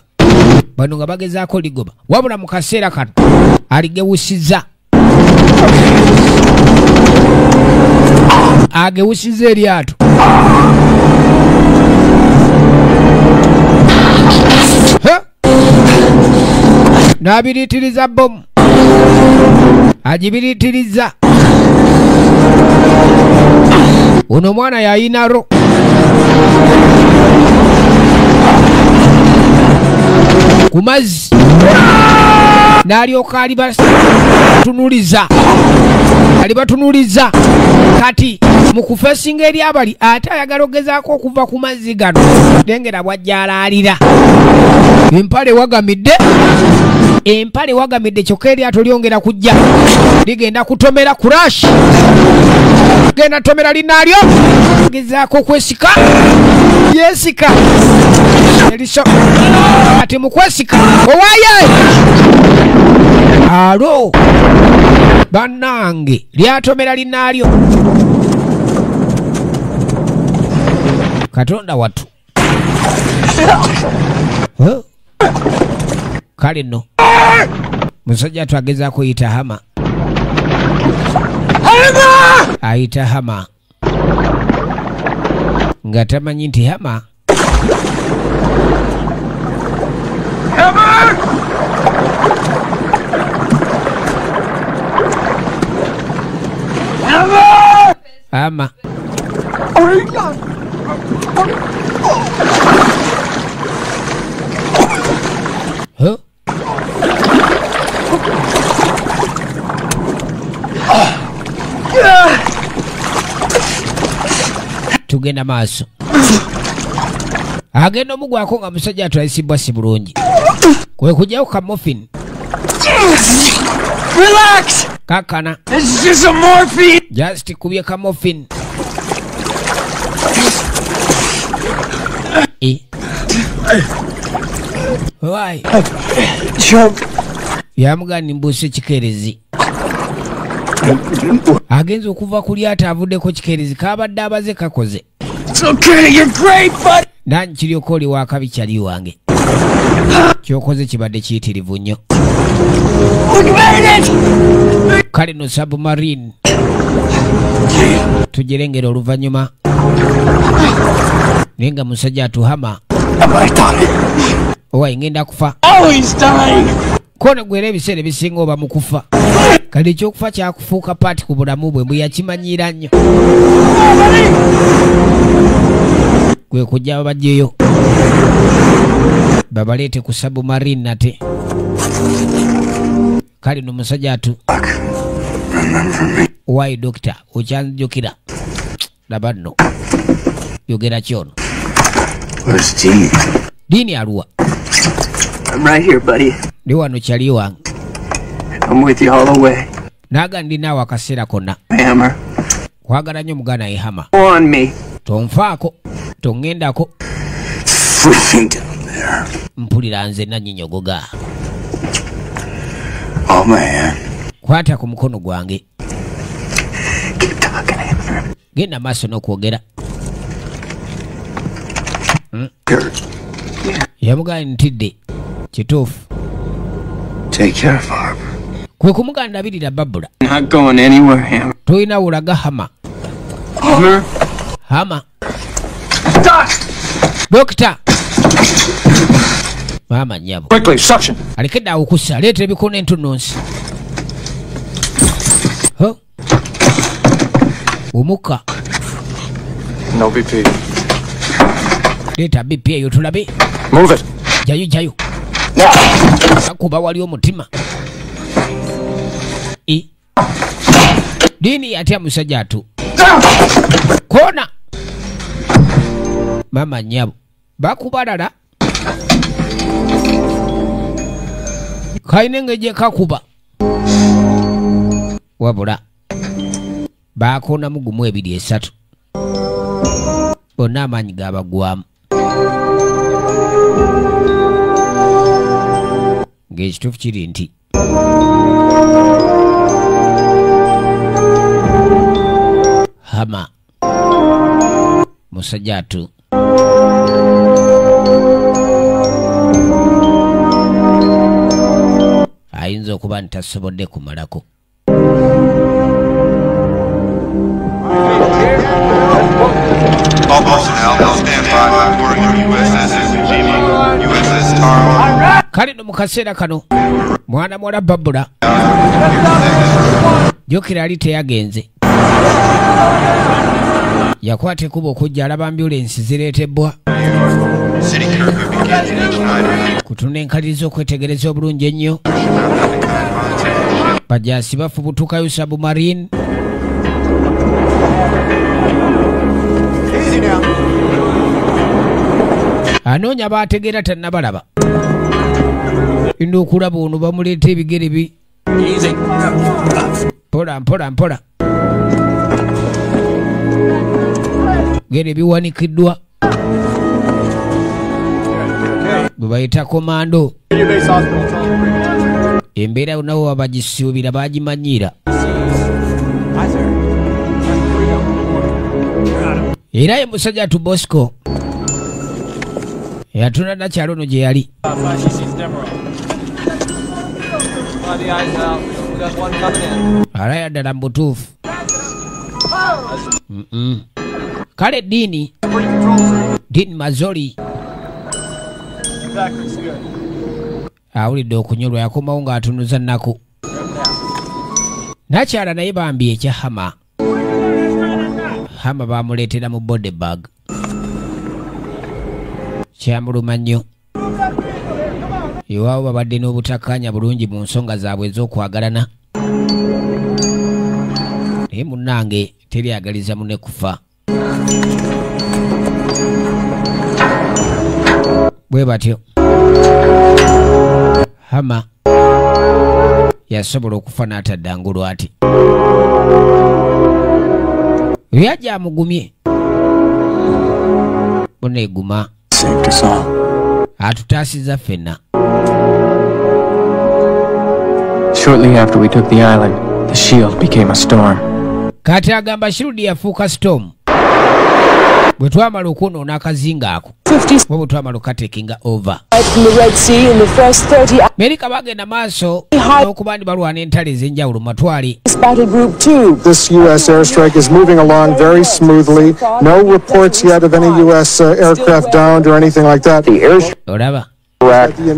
Bano nga bagezaako ligoba. Wabula mu kaseera kano aligewusizza. Agewusizza eryato. N'abiriitiriza bomu. Agibiriitiriza. Ono omwana yayinaro. Ku mazzi. N'alyoka alibatunuliza. Kati mu kufeesinga eri abali ate ayagala ogezaako okuva ku mazzi gano. Lengera bw'ajja alaalira. Empale wagamidde kyokka eryato lyongera kujja. Ligenda kutomera crash. Genda tomera linaalyo. Gezaako okwesika. Yesika. Eriso. Ati mu kwesika. Owaaye. Alo. Bannange lyatomera linaalyo. Katonda watu. Kale no. Musajja twagezaako yita Hama. Ayita Hama nga tamanyi nti Hama Hama huh? Tugenda maaso agenda omugwako nga musajja atwalisibwa si bulungi kwe kujjayo ka muffin. Relax! Kakana. This is just a morphine! Just kubye ka muffin. Why? Choke. Yamugani mbuse kikerezi. Agenza okuva ku lyata avuddeko kikerezi kabadde abaze kakoze. It's okay, you're great, but... Nanyi kiryoko oli wakabi kyali wange. Kyokoze kibadde kiyitirivu nnyo. Kale no submarine. Tujerengera oluvannyuma. Nenga musajja atuhama. Owa ngenda kufa. Always dying. Kone gwera ebiseera ebisinga oba mu kufa. Kale ekyokufa kyakufuuka paati ku bulamu bwe mbu yakimanyiira nnyo. Gwe kujja babajjeyo babaleete ku submarine nate. Kale no musajja atu. Why doctor? Ochanjukira. Laba nno. Yogera kyono. Where's Dean? Dini aluwa. I'm right here, buddy. Ndi wano kyali wange. I'm with you all the way. Naga ndi naawe akaseera konna. Hammer. Kwagala nnyo mugana ye Hama. On me. Tonfaako. Tongendako. Freezing down there. Mpulira nze nannyinyogoga. Oh man. Kwata ku mukono gwange. Genda maaso n'okwogera. Yamugana ntidde. Kituufu. Take care of Harper. Kwe kumugana ndabirira Babula. Not going anywhere, Hammer. Toyina wulaga Hama. Hammer. Hama. Doc! Doctor! Mama nyabo. Quickly, suction. Alikedde awukusa. Leeta ebikono entunnunsi. Huh? Umuka. No BP. Leeta BP eyo tulabe. Move it. Jayo. Akuba wali omutima. Dini atya musajja atu. Kona. Mama nyabo. Bakubalala. Kainenge je kakuba. Wabula. Bakona mugumu 2-3. Bonna amaanyi gabagwamu. Ng'ekituufu kiri nti Hama musajja atu ayinza okuba nti tasobodde kumalako. All personnel now stand by for your USS Jimmy, USS Taro. Kale no mu kaseera kano mwana muwala Babula jokera ali teyagenze. Yakwata ekkubo okujja alaba ambulensi zireetebbwa. Kutunda enkaliriza okwetegereza obulungi ennyo. Bajaasi bafubutukayo submarine. Anoonya baategeera tannabalaba. Inda okulaba ono bamuleeta ebigere bi. Mpola. Gere biwanikiddwa. Bwe bayita komando. Embeera nawo abagisuubira bagimanyiira. Era ye musajja atu Bosco. Yatuna nakyalo no gye yali. Alaya ddala mu butuufu. Kale Dini Mazoli awulidde okunyolwa yakomawo ng'atunuza nnaku. Nakyala naye bambi ekya Hama. Hama bamuleetera mu body bag. Kyamuluma nnyo. Iwaabo babadde n'obutakkaanya bulungi mu nsonga zaabwe ez'okwagalana. Naye munnange teryagaliza munne kufa. Bwe batyo Hama yasobola okufa n'atadde angulu ati. Yajja amugumye boneeguma atutaasiza ffenna. Shortly after we took the island, the shield became a storm. Kati agamba Shield yafuuka storm. Bwe twamala okwonoona akazinga ako bwe twamala okatekinga over. Amerika bagenda maaso n'okuba ndi balwana entalo ez'enjawulo mu matwale. This U.S. airstrike is moving along very smoothly. No reports yet of any U.S. Aircraft downed or anything like that. The airstrike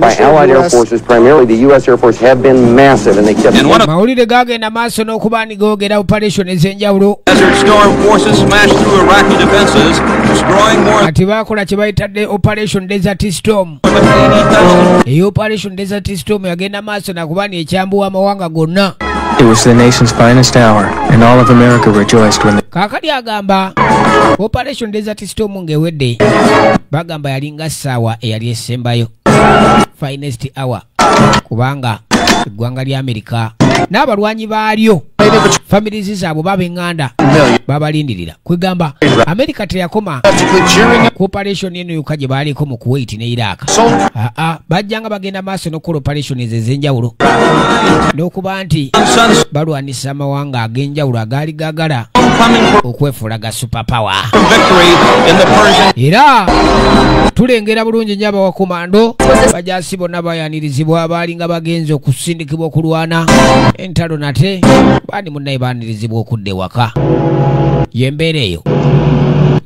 by Allied Air Forces, primarily the U.S. Air Force, have been massive, and they kept. Mawulire gagenda maaso n'okuba ndi googera operation ez'enjawulo. Desert Storm forces smashed through Iraqi defenses, destroying more. Ati bakola kye bayitadde Operation Desert Storm. Eyo Operation Desert Storm yagenda maaso nakuba ni ekyambuwa amawanga gonna. It was the nation's finest hour, and all of America rejoiced when Kakali agamba Operation Desert Storm ng'ewedde bagamba yalinga ssaawa eyali esembayo. Finest hour kubanga eggwanga lya Amerika n'abalwanyi baalyo families zaabwe babenganda babalindirira kwegamba Amerika teyakoma ku operation eno yokka gye baaliko mu Kuwait ne Iraq. Bajjanga bagenda maaso n'okukola operation ez'enjawulo n'okuba nti balwanisa amawanga ag'enjawulo agaali gaagala okwefuula ga superpower. Era tulengera bulungi nnyo abawakomando bajasi bonna bayanirizibwa abaalinga bagenzi okusindikibwa okulwana entalo nate bandi munnaye baanirizibwa okudda ewaka. Yembeera eyo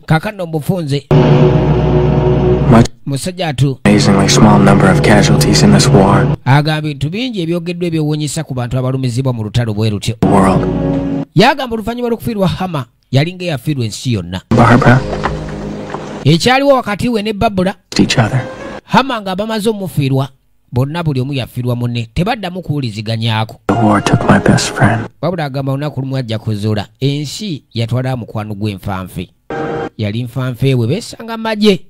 kakano mbufunze musajja atu amazingly small number of casualties in this war. Agamba bintu bingi ebyogeddwa ebyewuunyisa ku bantu abalumizibwa mu lutalo bwe rutyo. Yagamba oluvannyuma lw'okufiirwa Hama yalinga eyafiirwa ensi yonna. Barbara. Ekyaliwo wakati we ne Barbara. Each other. Hama nga bamaze omufiirwa bonna buli omu yafiirwa munne tebaddamu kuwuliziganyaako. The war took my best friend. Wabula agamba olunaku lumu ajja kuzuula ensi yatwala mukwano gw'enfanfe. Yali nfanfe we beesanga magye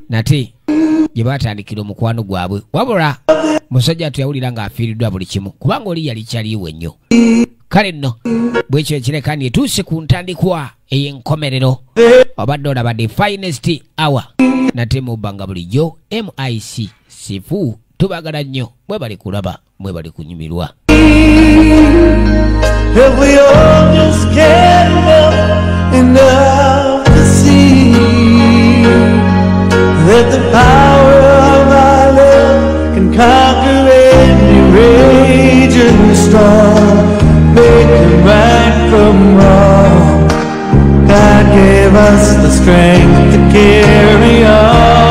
nate gye baatandikira omukwano gwabwe. Wabula musajja tuyawulira ng'afiiriddwa buli kimu kubanga oli yali kyaliiwe nnyo. Kale nno bwekyo ekireka etuuse ku ntandikwa ey'enkomerero obadde olaba the finest hour nate mubbanga bulijjo MIC sifu tubagala nnyo mwe bali kulaba mwe bali kunyumirwa. If we all just get enough to see that the power of our love can conquer any rage and storm, making right from wrong. God gave us the strength to carry on.